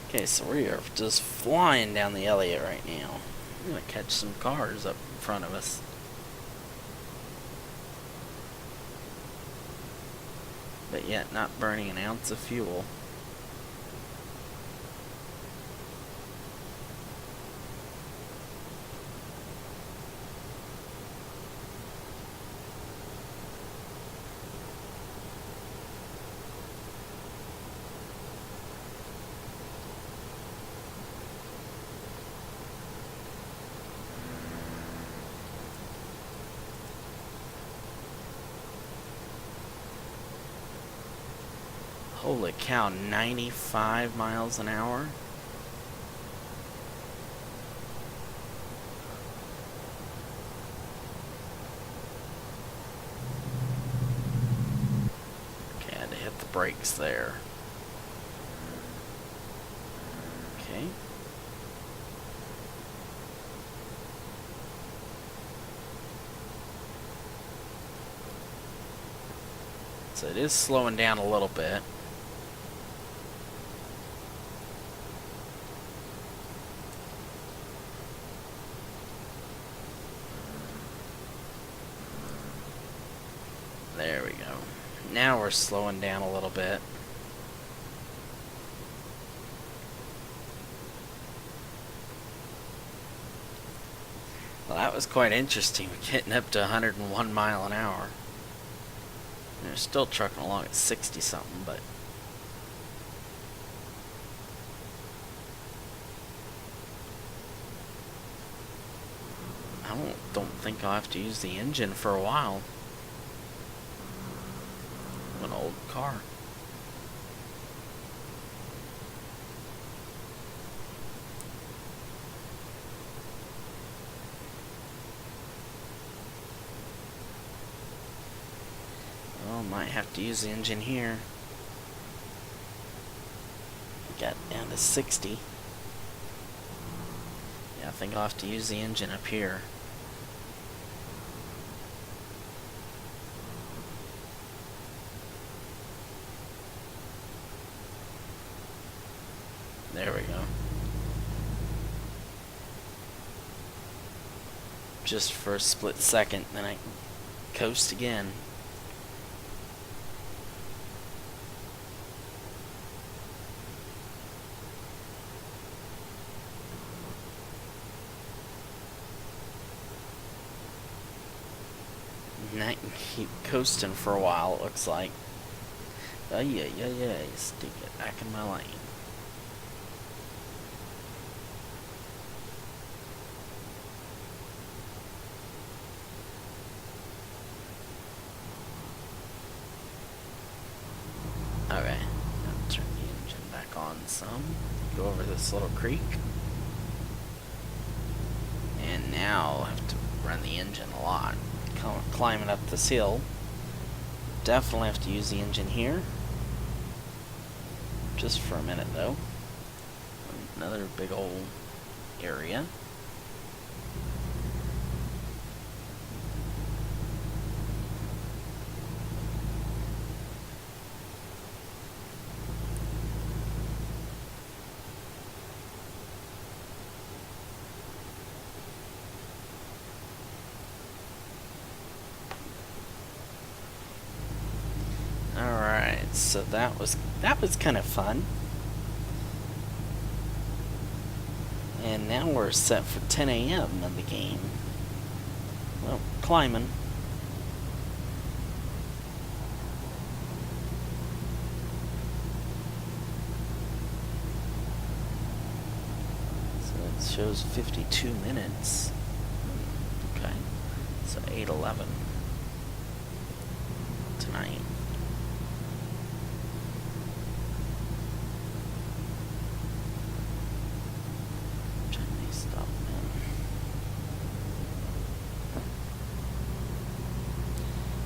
Okay, so we are just flying down the Elliott right now. I'm gonna catch some cars up in front of us. But yet not burning an ounce of fuel. Holy cow, 95 miles an hour? Okay, I had to hit the brakes there. Okay. So it is slowing down a little bit. There we go. Now we're slowing down a little bit. Well, that was quite interesting, getting up to 101 mile an hour. They're still trucking along at 60 something, but I don't think I'll have to use the engine for a while. An old car. Well, might have to use the engine here. Got down to 60. Yeah, I think I'll have to use the engine up here. There we go. Just for a split second, then I can coast again. And I can keep coasting for a while, it looks like. Oh yeah, stick it back in my lane. Okay, now turn the engine back on some. Go over this little creek. And now I have to run the engine a lot. Climbing up this hill. Definitely have to use the engine here. Just for a minute though. Another big old area. Alright, so that was kind of fun. And now we're set for 10 a.m. in the game. Well, climbing. So it shows 52 minutes. Okay, so 8:11 tonight.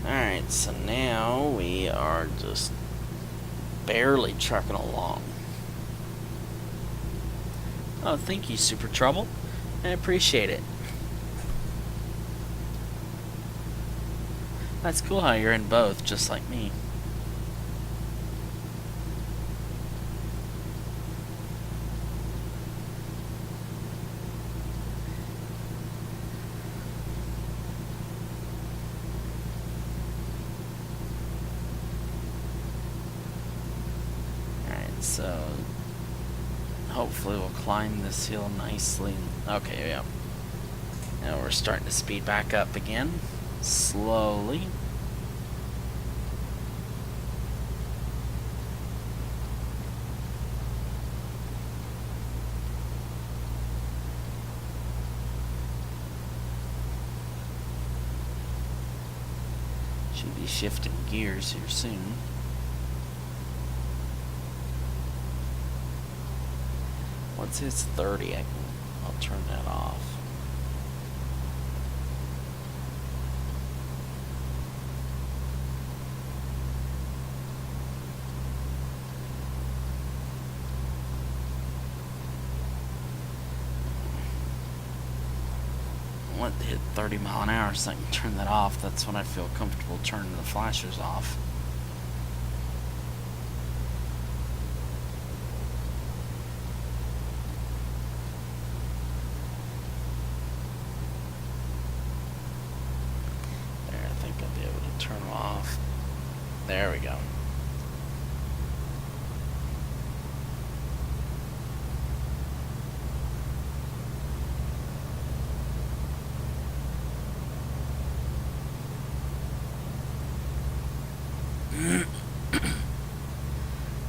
Alright, so now we are just barely trucking along. Oh, thank you, Super Trouble. I appreciate it. That's cool how you're in both, just like me. So hopefully we'll climb this hill nicely. Okay, yeah. Now we're starting to speed back up again, slowly. Should be shifting gears here soon. Once it's 30, I'll turn that off. want to hit 30 mile an hour so I can turn that off. That's when I feel comfortable turning the flashers off. There, I think I'll be able to turn them off. There we go.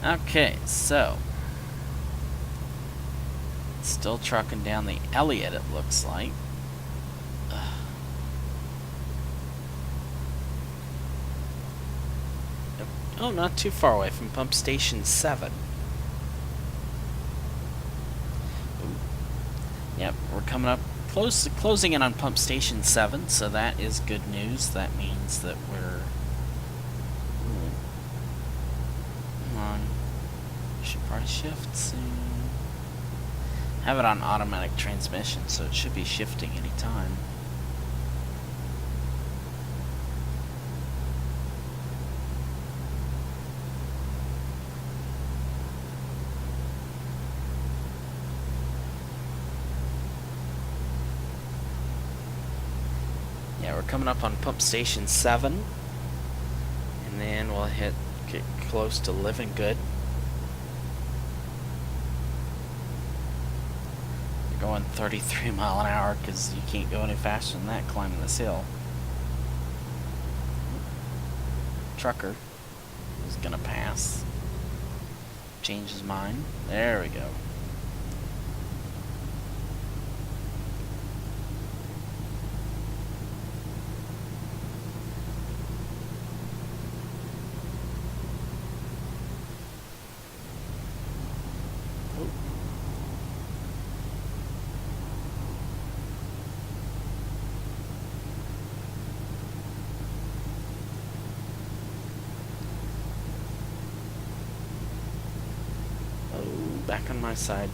Okay, so still trucking down the Elliott, it looks like. Yep. Oh, not too far away from pump station 7. Ooh. Yep, we're coming up closing in on pump station 7, so that is good news. That means that we're should probably shift soon. Have it on automatic transmission, so it should be shifting anytime. Yeah, we're coming up on pump station 7, and then we'll get close to Living Good. Going 33 mile an hour because you can't go any faster than that climbing this hill. Trucker is gonna pass. Change his mind. There we go. Back on my side.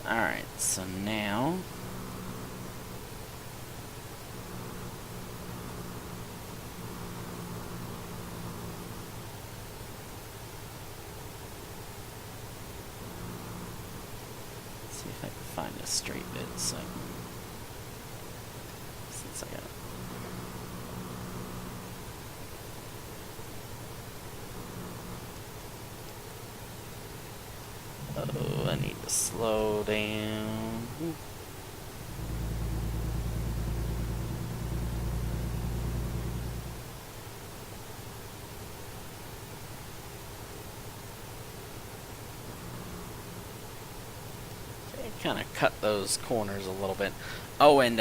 Alright, so now let's see if I can find a straight bit so I can, since I got it. Oh, I need to slow down. Okay, kind of cut those corners a little bit. Oh, and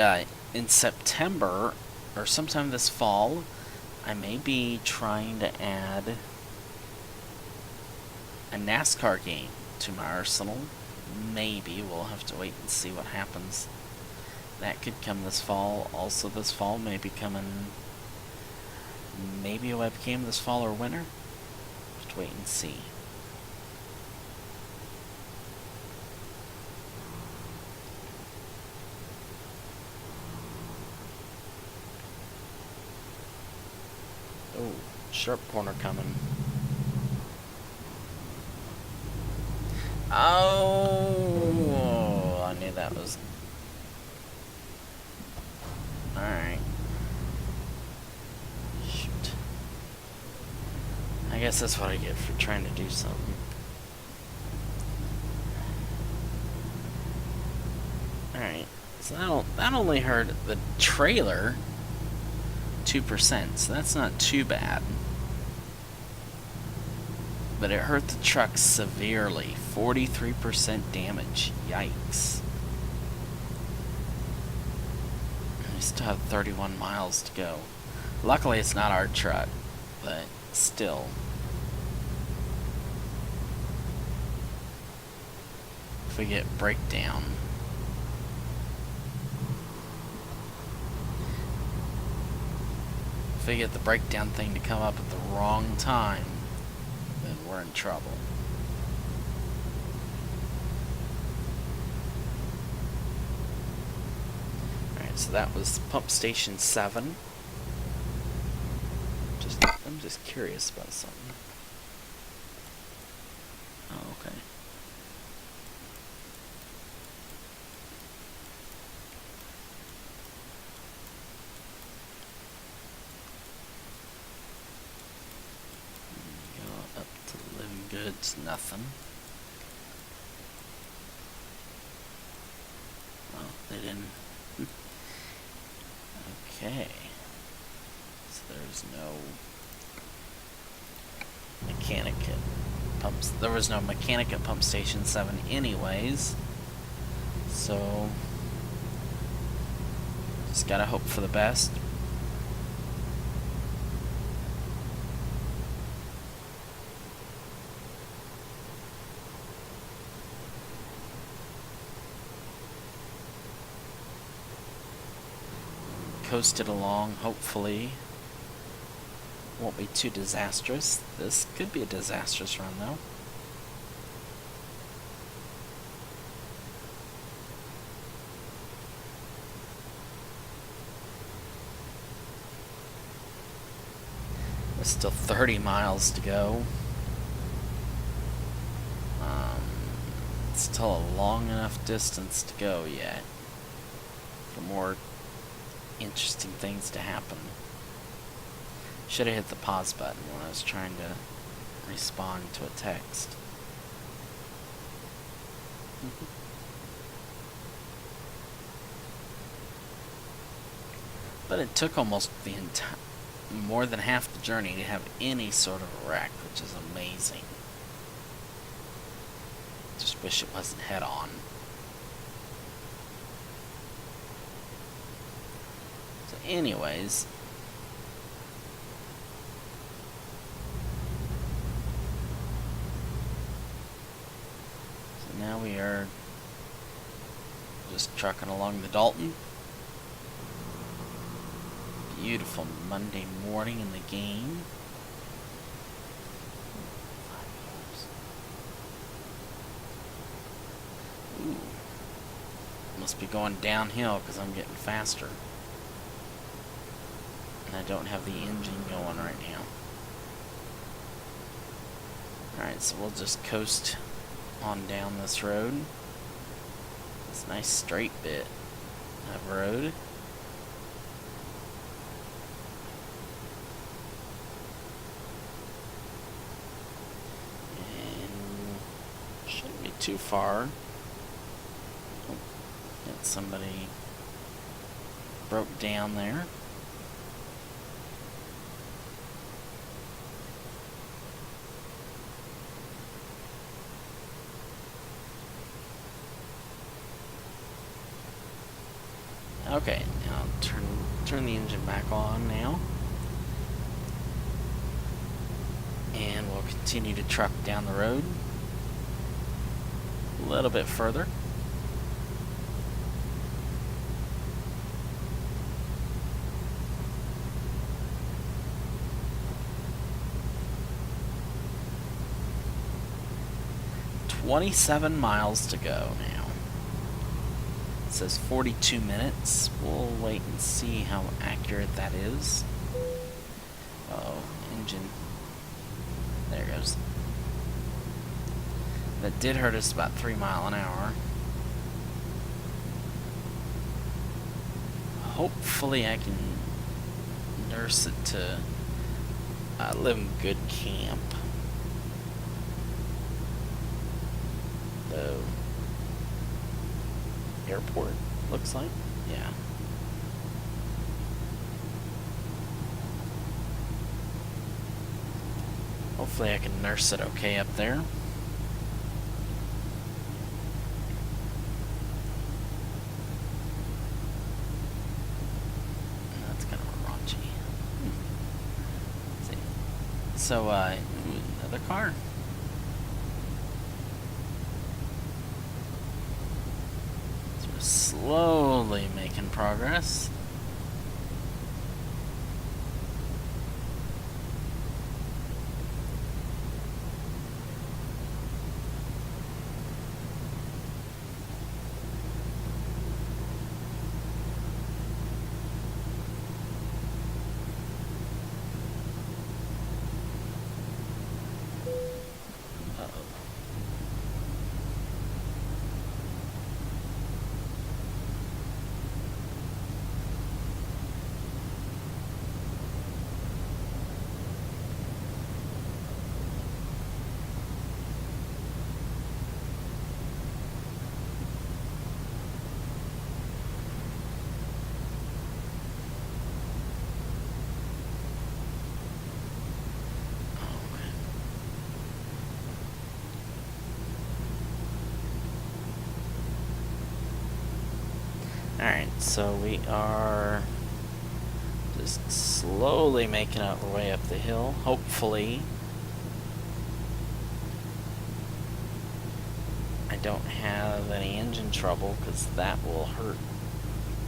in September, or sometime this fall, I may be trying to add a NASCAR game to my arsenal. Maybe. We'll have to wait and see what happens. That could come this fall. Also this fall, maybe coming maybe a webcam this fall or winter. Just wait and see. Oh, sharp corner coming. Oh, I knew that was... Alright. Shoot. I guess that's what I get for trying to do something. Alright, so that only hurt the trailer 2%, so that's not too bad. But it hurt the truck severely. 43% damage. Yikes. We still have 31 miles to go. Luckily it's not our truck, but still. If we get breakdown. If we get the breakdown thing to come up at the wrong time, we're in trouble. So that was pump station 7. I'm just curious about something. Oh, okay. Go up to Living Goods, nothing. Well, they didn't. Okay. So there's no mechanic at pumps. There was no mechanic at pump station 7 anyways. So just gotta hope for the best. Coasted along, hopefully. Won't be too disastrous. This could be a disastrous run, though. There's still 30 miles to go. It's still a long enough distance to go yet for more interesting things to happen. Should have hit the pause button when I was trying to respond to a text. But it took almost the entire, more than half the journey to have any sort of a wreck, which is amazing. Just wish it wasn't head on. So anyways, so now we are just trucking along the Dalton. Beautiful Monday morning in the game. Ooh. Must be going downhill because I'm getting faster. And I don't have the engine going right now. Alright, so we'll just coast on down this road. This nice straight bit of road. Shouldn't be too far. Oh, got somebody broke down there. Okay, now turn the engine back on now. And we'll continue to truck down the road a little bit further. "27 miles to go now." It says 42 minutes. We'll wait and see how accurate that is. Uh-oh, engine. There it goes. That did hurt us about 3 miles an hour. Hopefully I can nurse it to Living Good Camp. The airport, looks like. Yeah. Hopefully I can nurse it okay up there. That's kind of raunchy. Let's see. So, another car. So we're slowly making progress. Alright, so we are just slowly making our way up the hill. Hopefully, I don't have any engine trouble, because that will hurt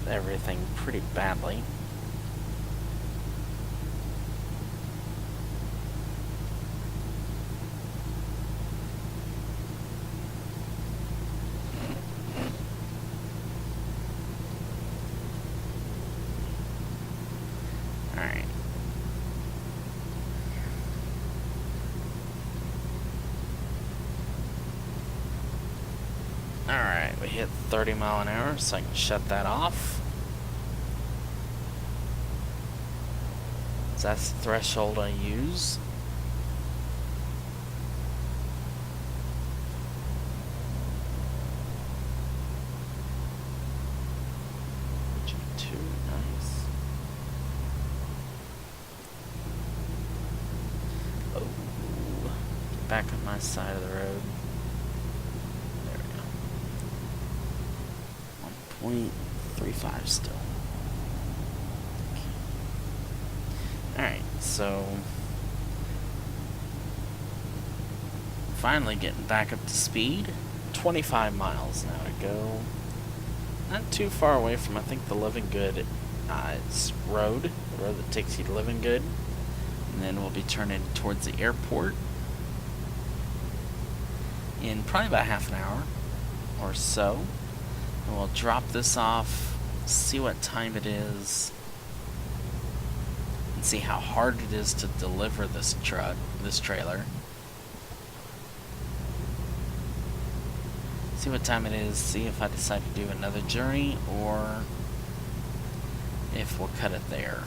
everything pretty badly. Alright. Alright, we hit 30 mile an hour, so I can shut that off. So that's the threshold I use. G2, nice. Oh, get back on my side of the road. There we go. 1.35 still. Alright, so finally getting back up to speed. 25 miles now to go. Not too far away from, I think, the Living Good it's the road that takes you to Living Good. And then we'll be turning towards the airport in probably about half an hour or so. And we'll drop this off, see what time it is, and see how hard it is to deliver this trailer. See what time it is, see if I decide to do another journey, or if we'll cut it there.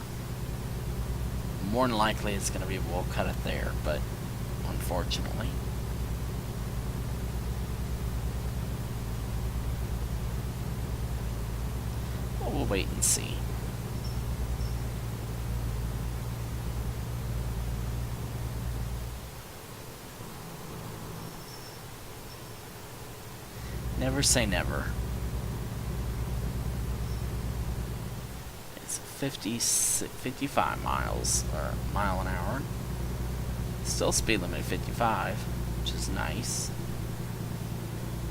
More than likely it's going to be we'll cut it there, but unfortunately. But we'll wait and see. Never say never. It's 55 miles, or mile an hour. Still speed limit 55, which is nice.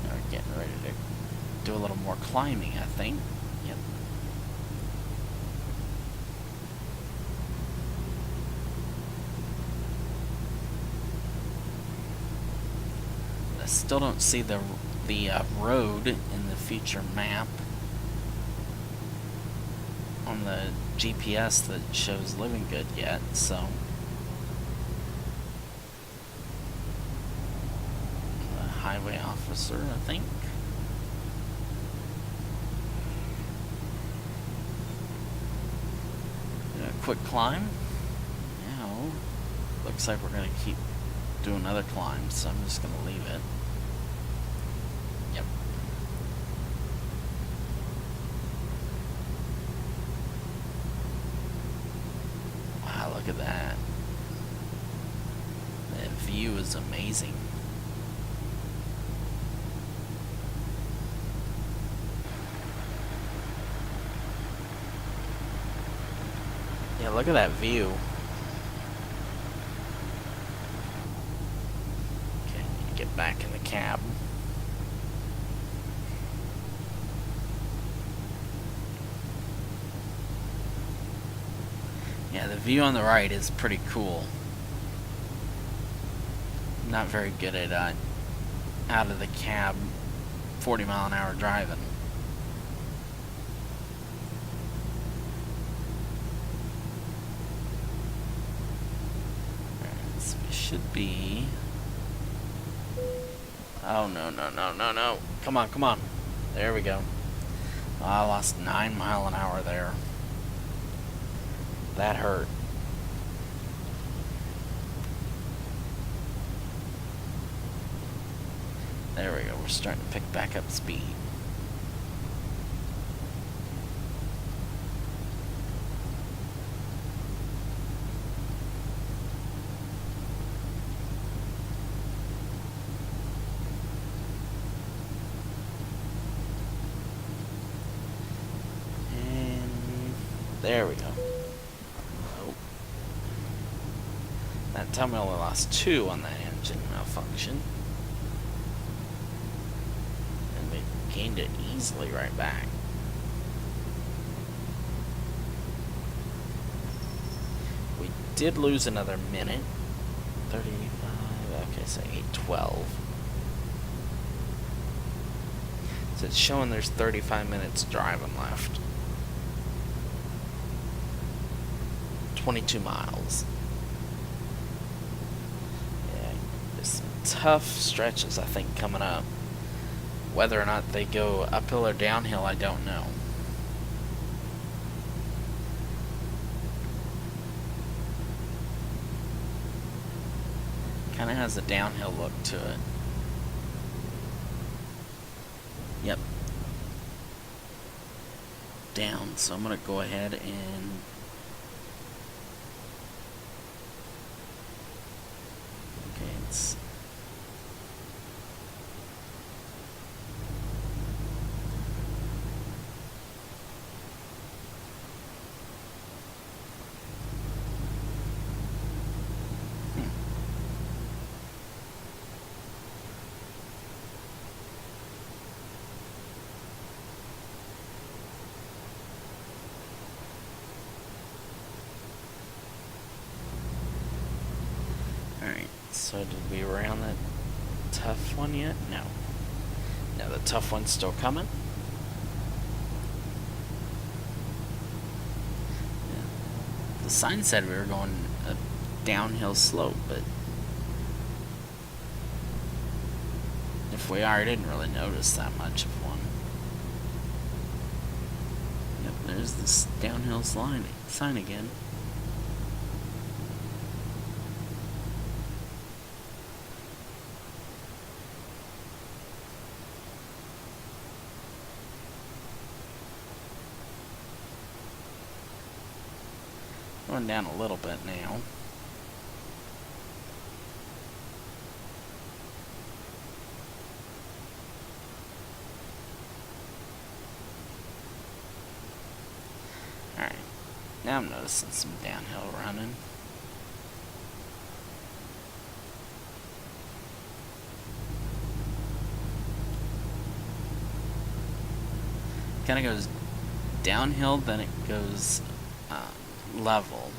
Now we're getting ready to do a little more climbing, I think. Yep. I still don't see the road in the future map on the GPS that shows Living Good yet, so the highway officer, I think. A quick climb. Now looks like we're gonna keep doing another climb, so I'm just gonna leave it. Yep. Wow, look at that. That view is amazing. Yeah, look at that view. Okay, get back in the cab. Yeah, the view on the right is pretty cool. Not very good at out of the cab 40 mile an hour driving. Alright, so we should be... Oh, no, no, no, no, no. Come on, come on. There we go. Oh, I lost 9 mile an hour there. That hurt. There we go, we're starting to pick back up speed. There we go. Oh. That time we only lost 2 on that engine malfunction. And we gained it easily right back. We did lose another minute. 35, okay, so 8:12. So it's showing there's 35 minutes driving left. 22 miles. Yeah, there's some tough stretches, I think, coming up. Whether or not they go uphill or downhill, I don't know. Kind of has a downhill look to it. Yep. Down, so I'm going to go ahead and it's Alright, so did we round that tough one yet? No. No, the tough one's still coming. Yeah. The sign said we were going a downhill slope, but if we are, I didn't really notice that much of one. Yep, there's this downhill sign again. Going down a little bit now. Alright, now I'm noticing some downhill running. Kind of goes downhill, then it goes level.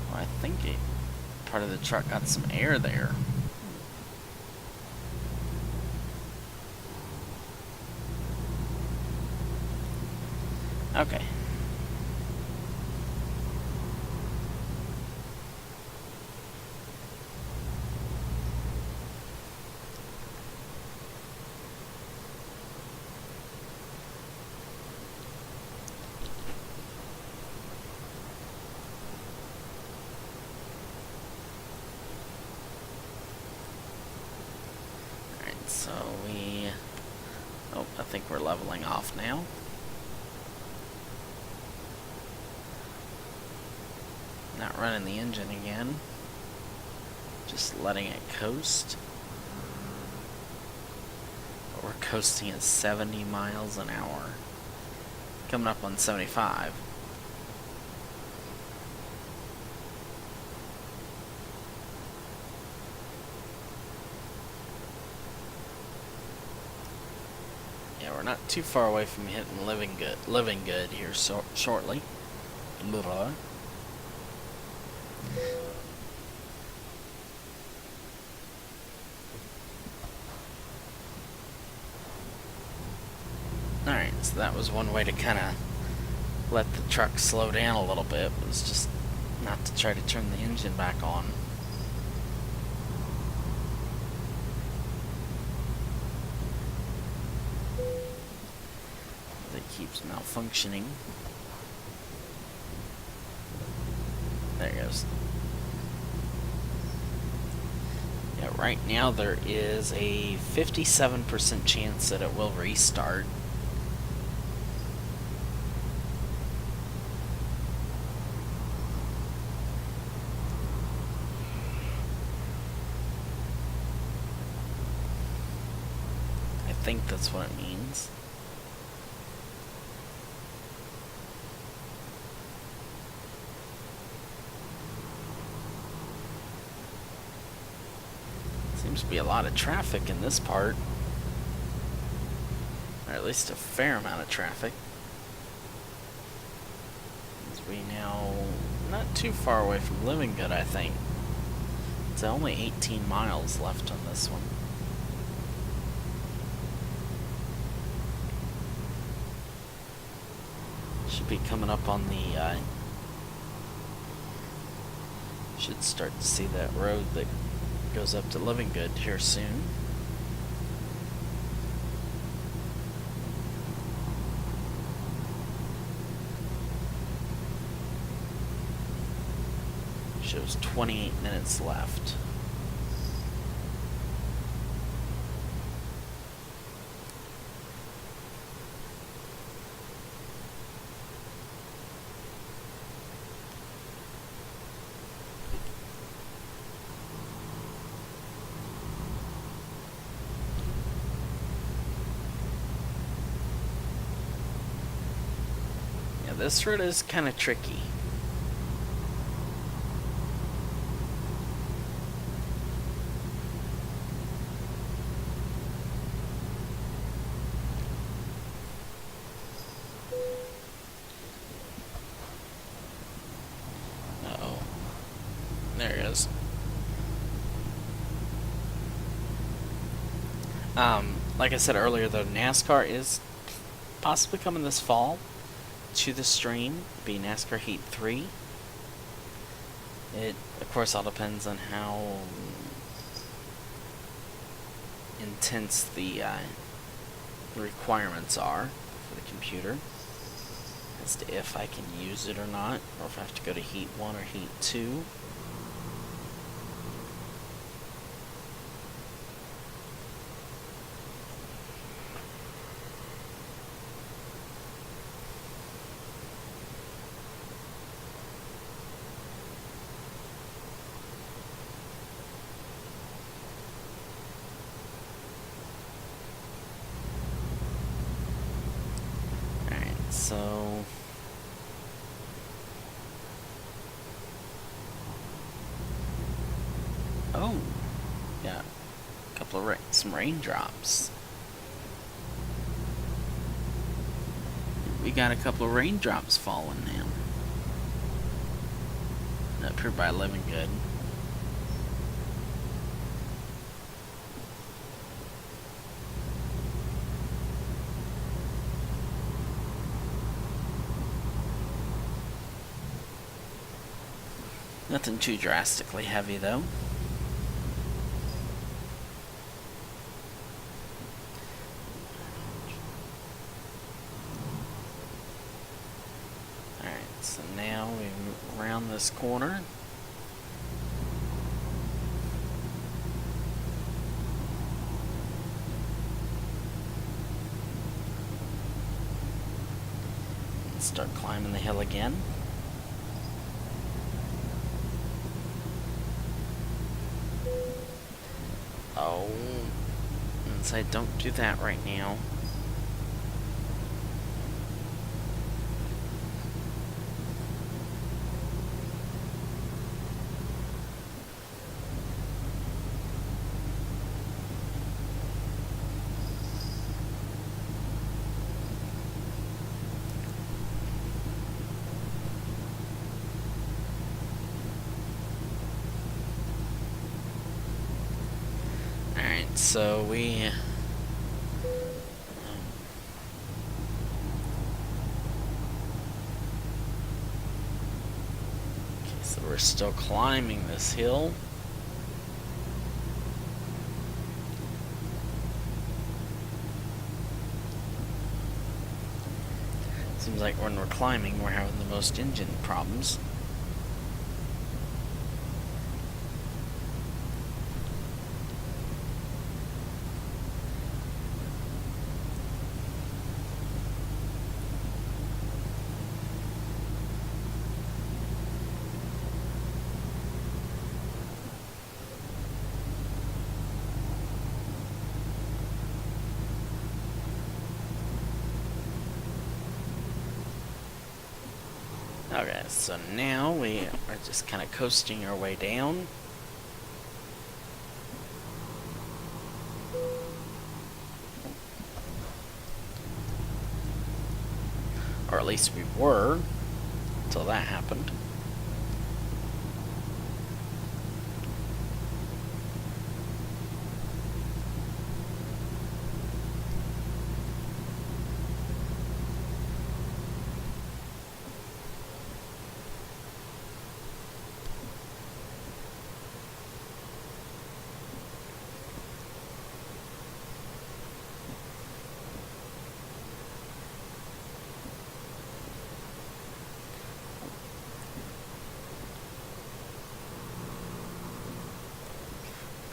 Well, I think part of the truck got some air there. Okay. So I think we're leveling off now. Not running the engine again. Just letting it coast. But we're coasting at 70 miles an hour. Coming up on 75. We're not too far away from hitting living good here shortly. Blah. Alright, so that was one way to kind of let the truck slow down a little bit, was just not to try to turn the engine back on. Keeps malfunctioning. There it goes. Yeah, right now there is a 57% chance that it will restart. think that's what it means. Seems to be a lot of traffic in this part. Or at least a fair amount of traffic. As we now not too far away from Living Good, I think. It's only 18 miles left on this one. Should be coming up on the, should start to see that road that goes up to Living Good here soon. Shows 28 minutes left. Yeah, this route is kind of tricky. There he is. Like I said earlier, though, NASCAR is possibly coming this fall to the stream. Be NASCAR Heat 3. It, of course, all depends on how intense the requirements are for the computer, as to if I can use it or not, or if I have to go to Heat 1 or Heat 2. So oh, yeah, a couple of some raindrops. We got a couple of raindrops falling now. Up here by Living Good. Nothing too drastically heavy, though. Alright, so now we move around this corner. And start climbing the hill again. Oh, inside, don't do that right now. So we so we're still climbing this hill. Seems like when we're climbing, we're having the most engine problems. Okay, so now we are just kind of coasting our way down. Or at least we were, until that happened.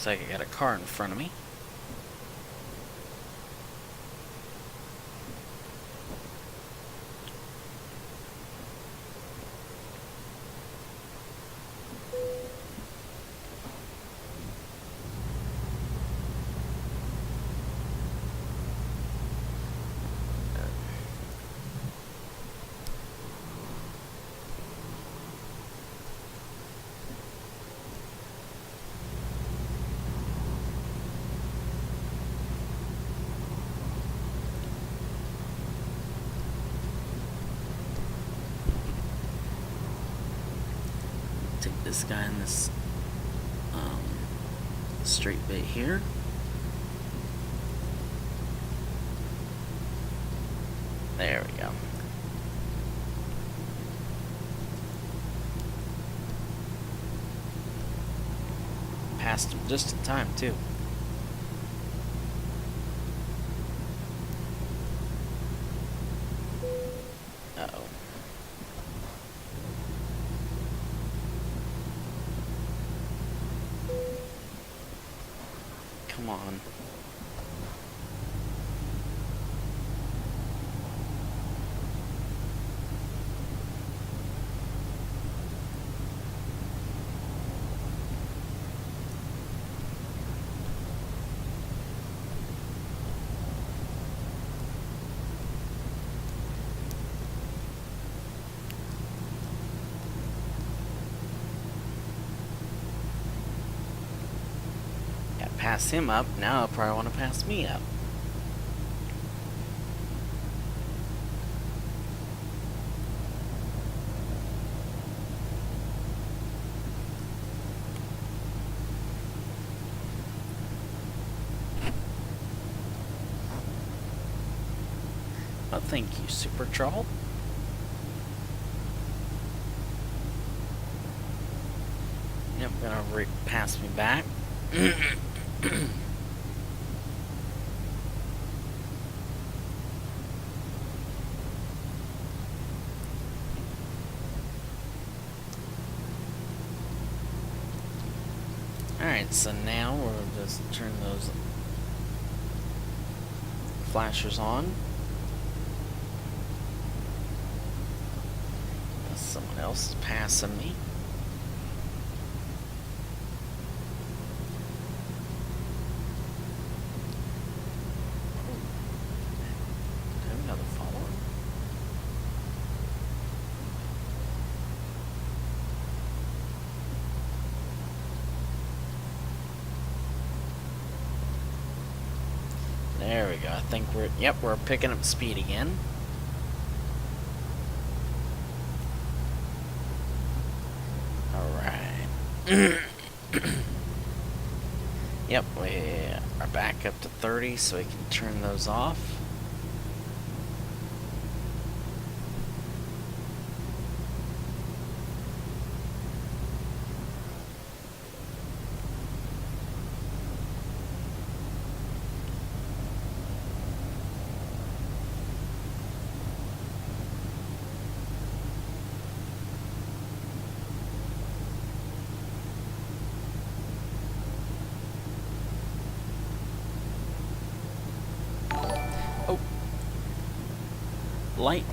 Looks like I got a car in front of me. Take this guy in this straight bit here. There we go. Passed him just in time, too. Uh-oh. Come on. Pass him up, now he'll probably want to pass me up. Oh, thank you, Super Troll. Yep, gonna pass me back. Alright, so now we'll just turn those flashers on. Someone else is passing me. There we go. I think we're picking up speed again. Alright. Yep, we are back up to 30, so we can turn those off.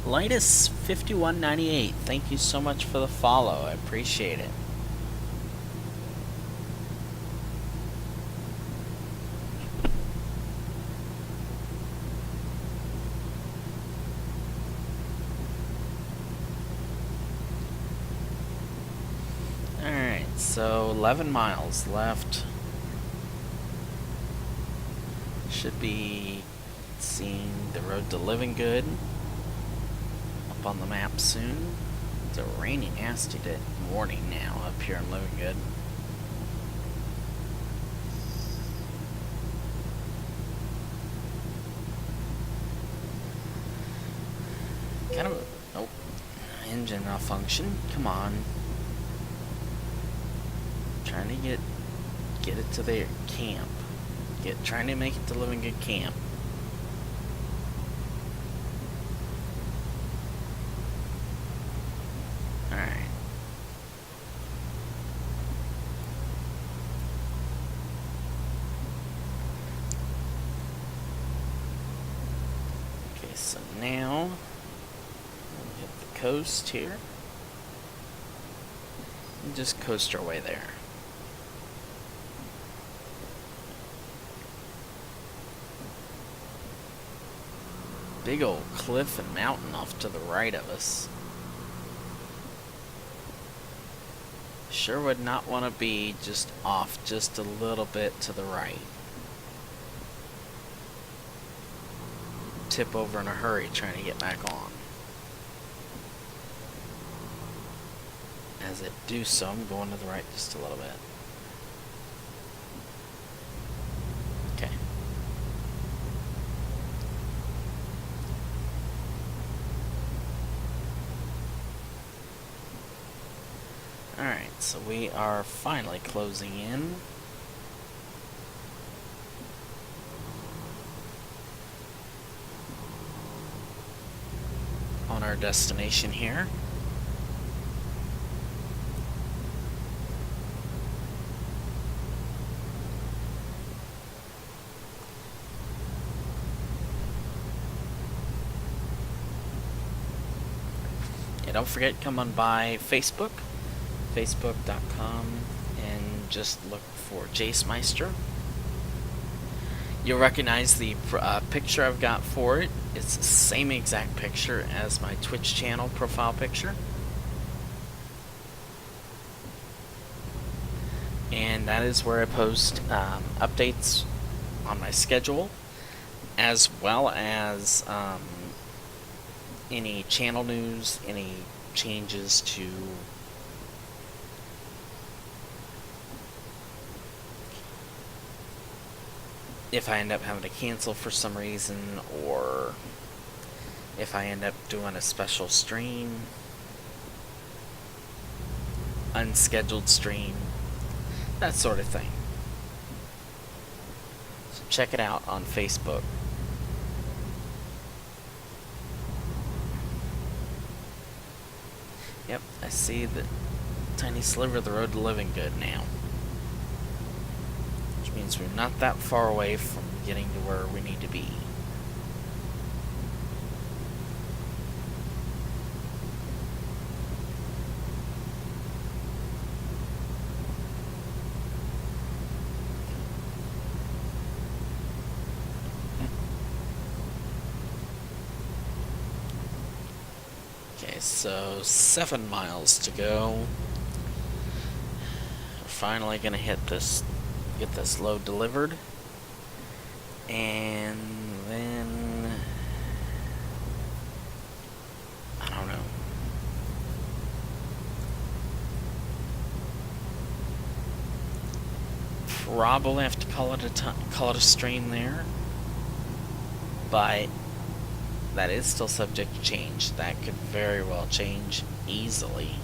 Lightus 5198, thank you so much for the follow. I appreciate it. So 11 miles left. Should be seeing the road to Living Good up on the map soon. It's a rainy, nasty morning now up here in Living Good. Kind of. Nope. Engine malfunction. Come on. Trying to get it to their camp. Trying to make it to Living Good camp. Alright. Okay, so now we'll hit the coast here. And just coast our way there. Big old cliff and mountain off to the right of us. Sure would not want to be just off just a little bit to the right. Tip over in a hurry trying to get back on. As I do so, I'm going to the right just a little bit. Okay. Alright, so we are finally closing in. On our destination here. Yeah, don't forget, come on by Facebook. Facebook.com and just look for Jace Meister. You'll recognize the picture I've got for it. It's the same exact picture as my Twitch channel profile picture. And that is where I post updates on my schedule, as well as any channel news, any changes to if I end up having to cancel for some reason, or if I end up doing a special stream, unscheduled stream, that sort of thing. So check it out on Facebook. Yep, I see the tiny sliver of the road to Living Good now. Which means we're not that far away from getting to where we need to be. Okay, so 7 miles to go. We're finally gonna get this load delivered, and then I don't know. Probably have to call it a stream there, but that is still subject to change. That could very well change easily.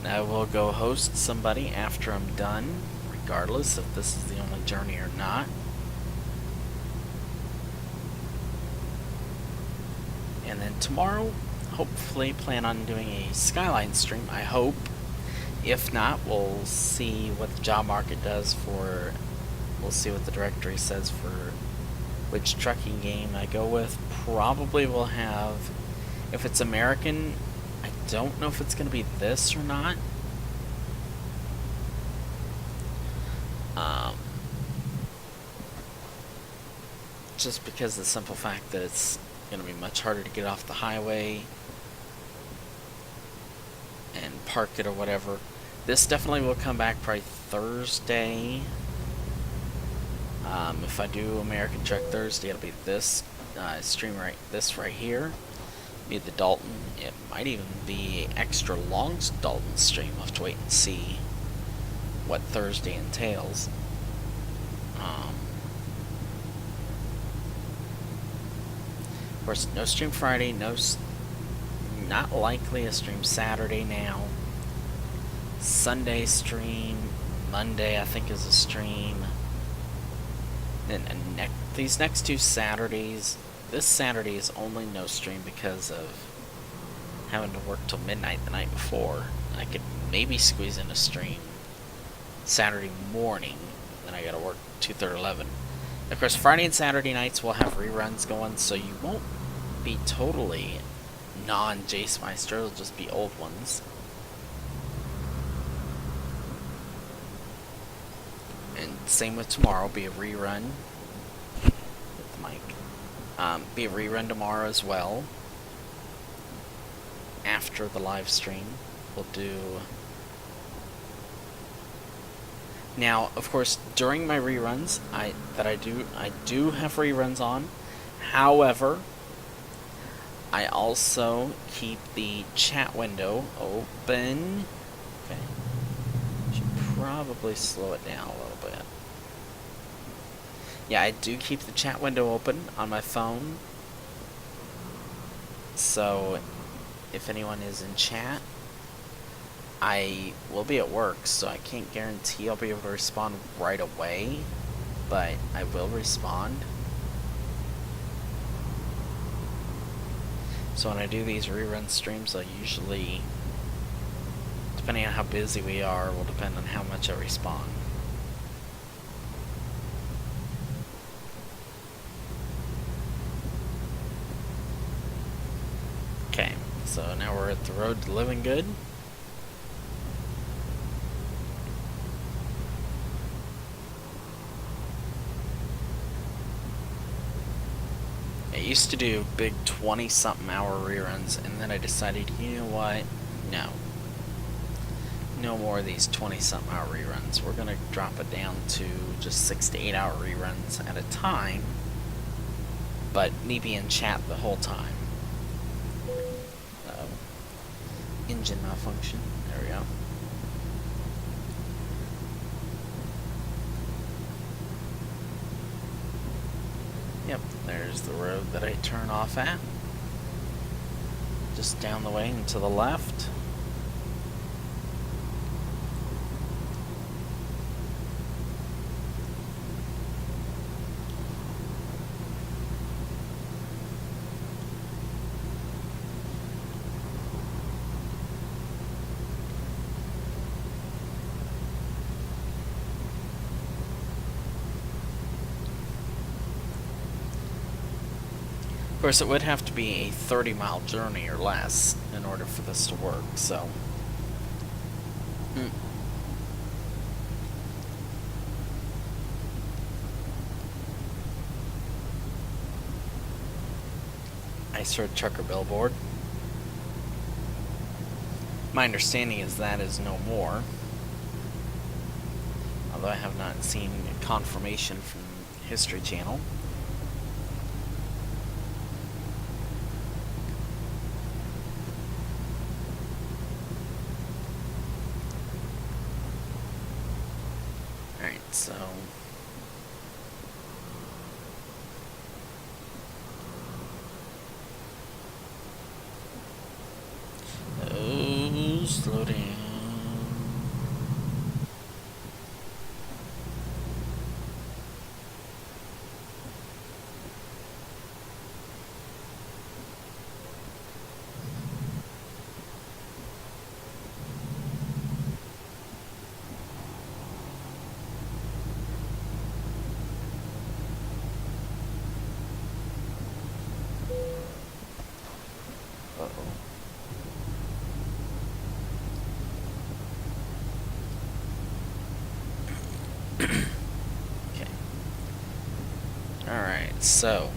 I will go host somebody after I'm done, regardless if this is the only journey or not. And then tomorrow, hopefully plan on doing a Skyline stream, I hope. If not, we'll see what the job market does for, we'll see what the directory says for which trucking game I go with. Probably will have, if it's American, I don't know if it's going to be this or not. Just because of the simple fact that it's going to be much harder to get off the highway and park it or whatever. This definitely will come back probably Thursday. If I do American Truck Thursday, it'll be this stream right here. Be the Dalton. It might even be extra long Dalton stream. I'll have to wait and see what Thursday entails. Of course, no stream Friday. Not likely a stream Saturday now. Sunday stream. Monday I think is a stream. Then these next 2 Saturdays. This Saturday is only no stream because of having to work till midnight the night before. I could maybe squeeze in a stream Saturday morning. Then I gotta work 2 through 11. Of course, Friday and Saturday nights we'll have reruns going, so you won't be totally non-Jace Meister. It'll just be old ones. And same with tomorrow. Be a rerun. With the mic. Be a rerun tomorrow as well. After the live stream, we'll do. Now, of course, during my reruns, I do have reruns on. However, I also keep the chat window open. Okay. Should probably slow it down a little bit. Yeah, I do keep the chat window open on my phone. So, if anyone is in chat, I will be at work, so I can't guarantee I'll be able to respond right away, but I will respond. So when I do these rerun streams, I usually, depending on how busy we are, will depend on how much I respond. Okay, so now we're at the road to living good. I used to do big 20-something hour reruns, and then I decided, you know what? No. No more of these 20-something hour reruns. We're going to drop it down to just 6 to 8 hour reruns at a time, but me be in chat the whole time. Engine malfunction. There we go. Yep, there's the road that I turn off at. Just down the way and to the left. Of course, it would have to be a 30-mile journey or less in order for this to work, so. Ice Road Trucker billboard. My understanding is that is no more. Although I have not seen confirmation from History Channel. So slow down. Okay. Alright, so.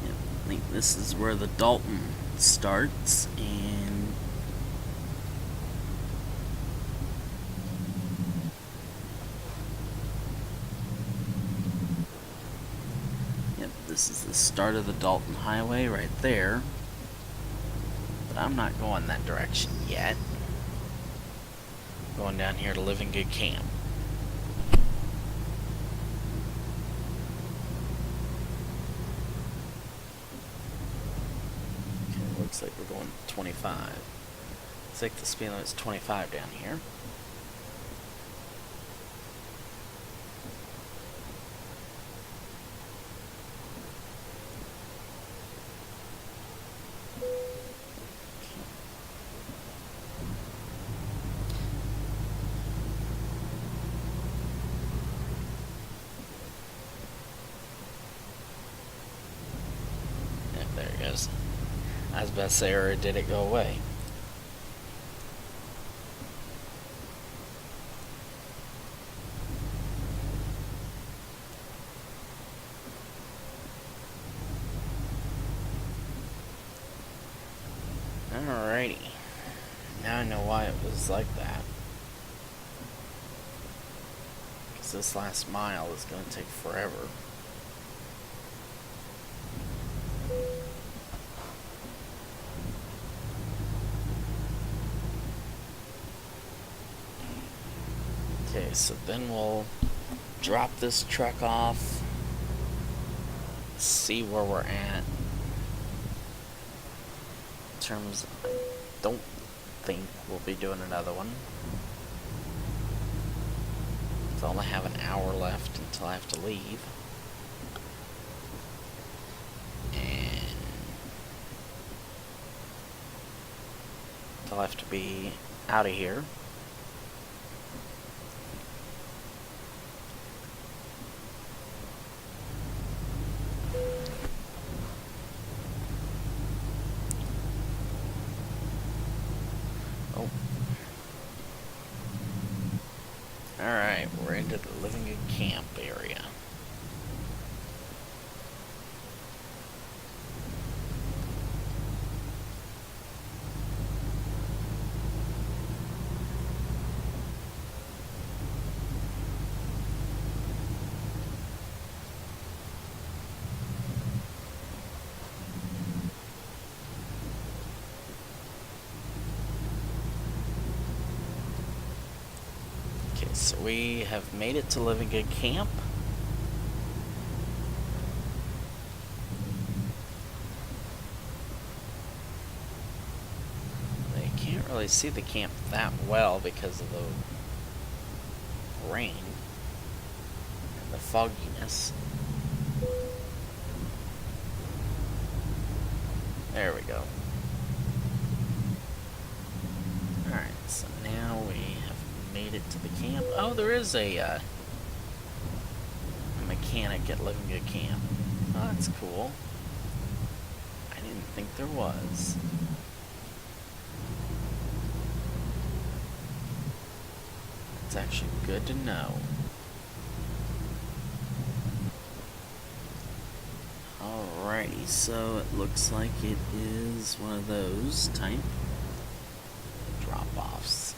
Yep, I think this is where the Dalton starts, and yep, this is the start of the Dalton Highway right there. But I'm not going that direction yet. Going down here to Living Good Camp. Okay, looks like we're going 25. Looks like the speed limit's 25 down here. There it goes. I was about to say, or did it go away? Alrighty. Now I know why it was like that. Because this last mile is going to take forever. Okay, so then we'll drop this truck off, see where we're at. In terms, I don't think we'll be doing another one. So I only have an hour left until I have to leave. And I'll have to be out of here. Oh. Alright, we're into the Living Good Camp area. Okay, so we have made it to Living Good Camp. They can't really see the camp that well because of the rain and the fogginess. There we go. Alright, so now we have made it to the camp. Oh, there is a mechanic at Living Good Camp. Oh, that's cool. I didn't think there was. It's actually good to know. Alrighty, so it looks like it is one of those type drop-offs.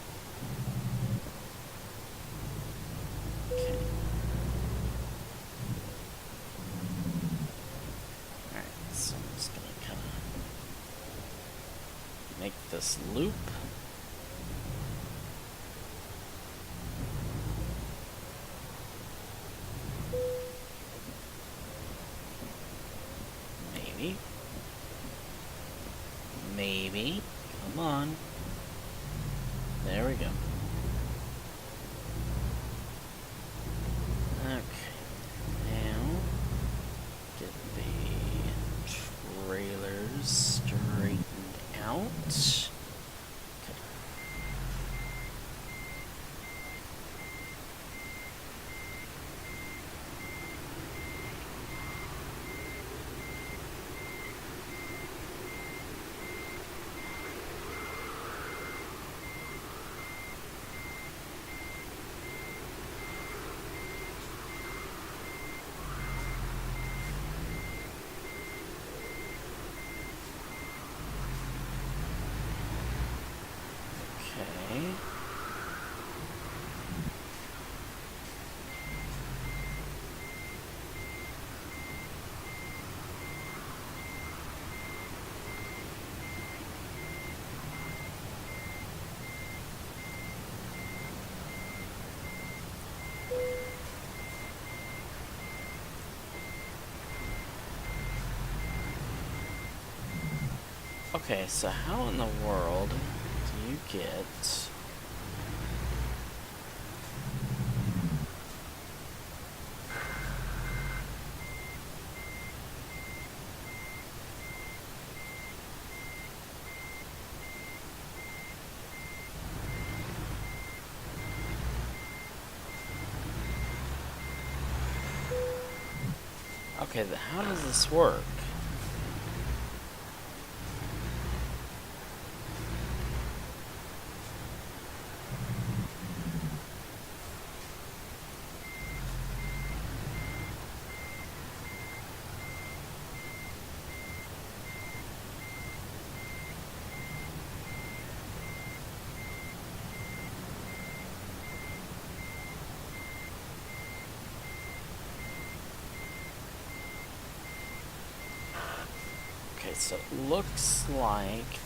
Okay. Alright, so I'm just gonna kind of make this loop. Maybe. Come on. There we go. Okay. Now, get the trailers straightened out. Okay. Okay, so how in the world do you get... Okay, how does this work? Okay, so it looks like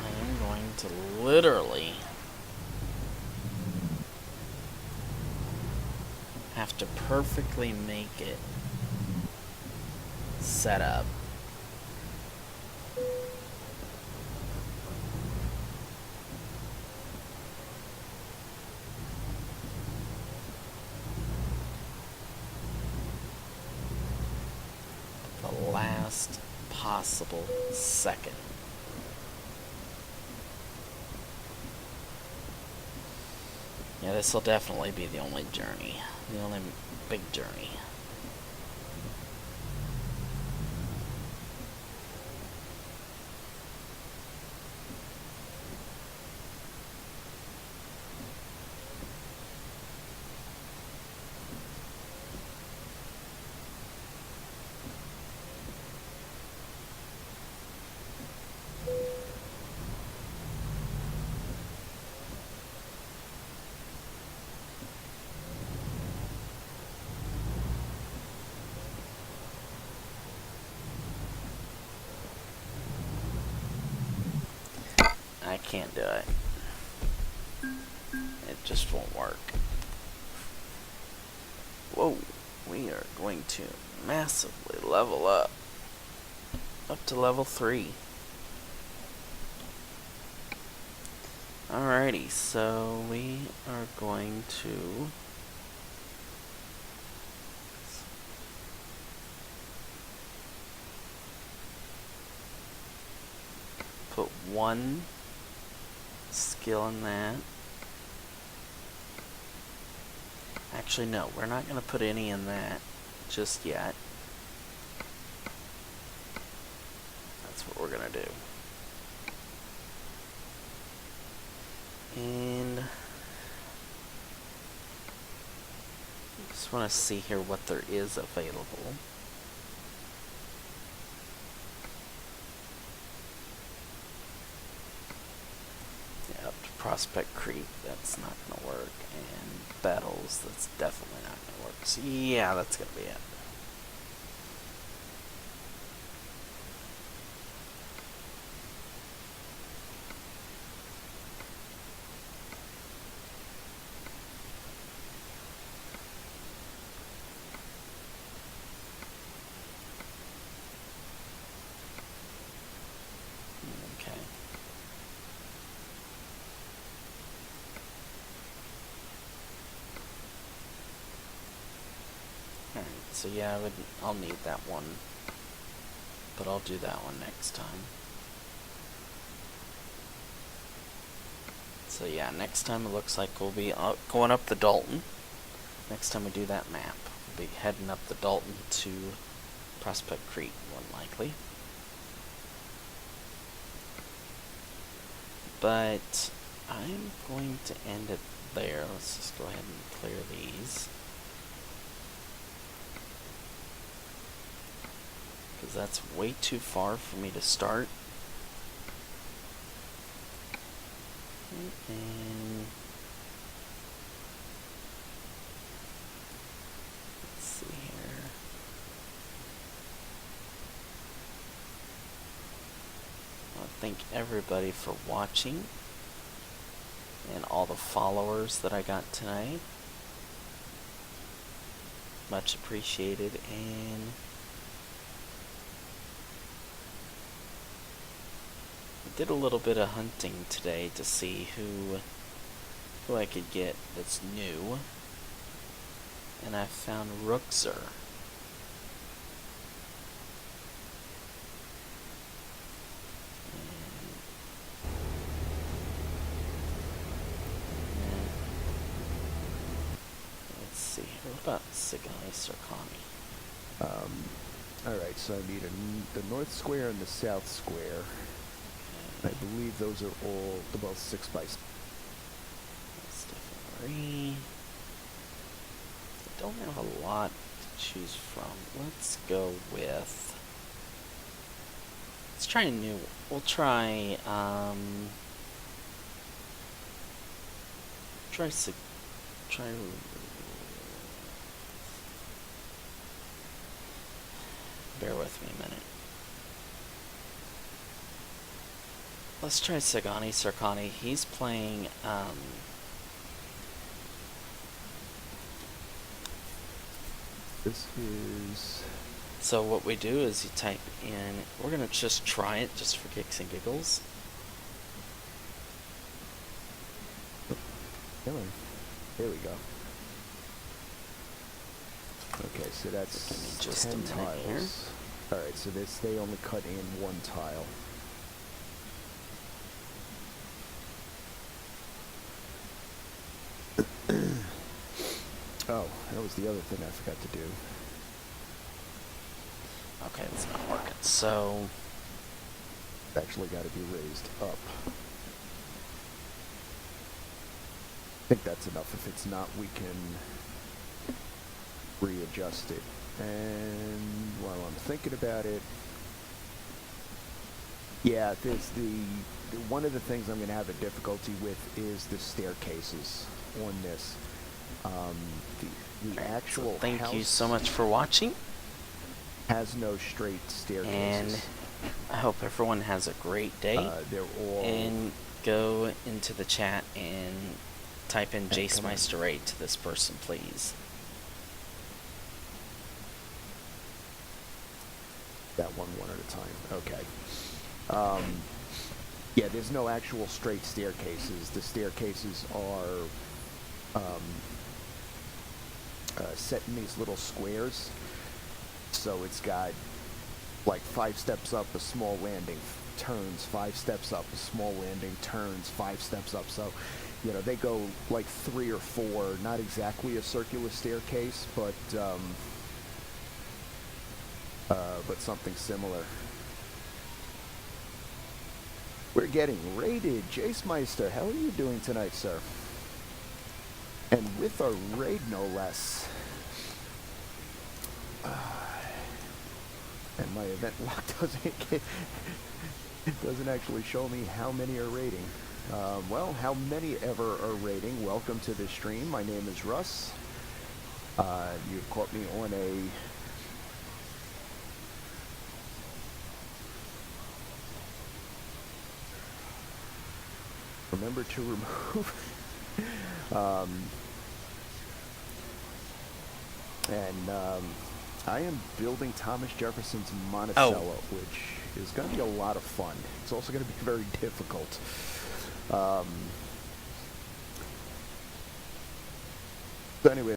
I am going to literally have to perfectly make it set up. The last possible second. Yeah, this will definitely be the only journey. The only big journey. I can't do it. It just won't work. Whoa, we are going to massively level up. Up to level 3. Alrighty, so we are going to... put one skill in that. Actually, no, we're not going to put any in that just yet. That's what we're going to do. And just want to see here what there is available. Yeah, up to Prospect Creek, that's not going to work. And Battles, that's definitely not going to work. So yeah, that's going to be it. Okay. Alright, so yeah, I'll need that one. But I'll do that one next time. So yeah, next time it looks like we'll be going up the Dalton. Next time we do that map, we'll be heading up the Dalton to Prospect Creek, more than likely. But I'm going to end it there. Let's just go ahead and clear these. Because that's way too far for me to start. And let's see here. I want to thank everybody for watching and all the followers that I got tonight. Much appreciated, and I did a little bit of hunting today to see who I could get that's new, and I found Rookser. Let's see here. What about Sigani Sarkani? Alright, so I need the north square and the south square. I believe those are all about 6 by 6. Stephen, I don't have a lot to choose from. Let's go with. Let's try a new. We'll try. Try. Bear with me a minute. Let's try Sigani Sarkani. He's playing. This is... So what we do is you type in. We're gonna just try it just for kicks and giggles. Come on. There we go. Okay, so that's Give me just 10 a minute tiles. here. Alright, so they only cut in 1 tile. Oh, that was the other thing I forgot to do. Okay, it's not working. So It's actually got to be raised up. I think that's enough. If it's not, we can readjust it. And while I'm thinking about it, yeah, there's one of the things I'm going to have a difficulty with is the staircases on this. The actual so thank house you so much for watching, has no straight staircases. and I hope everyone has a great day. They're all... And go into the chat and type in Hey, Jace come on. Meister 8 to this person, please. That one at a time. Okay. Yeah, there's no actual straight staircases. The staircases are set in these little squares. So it's got like 5 steps up, a small landing, turns, 5 steps up, a small landing, turns, 5 steps up. So, you know, they go like 3 or 4, not exactly a circular staircase, but something similar. We're getting raided. Jace Meister, how are you doing tonight, sir? And with a raid, no less. And my event log doesn't actually show me how many are raiding. Well, how many ever are raiding? Welcome to the stream. My name is Russ. You've caught me on a... Remember to remove... I am building Thomas Jefferson's Monticello, which is going to be a lot of fun. It's also going to be very difficult. So anyway,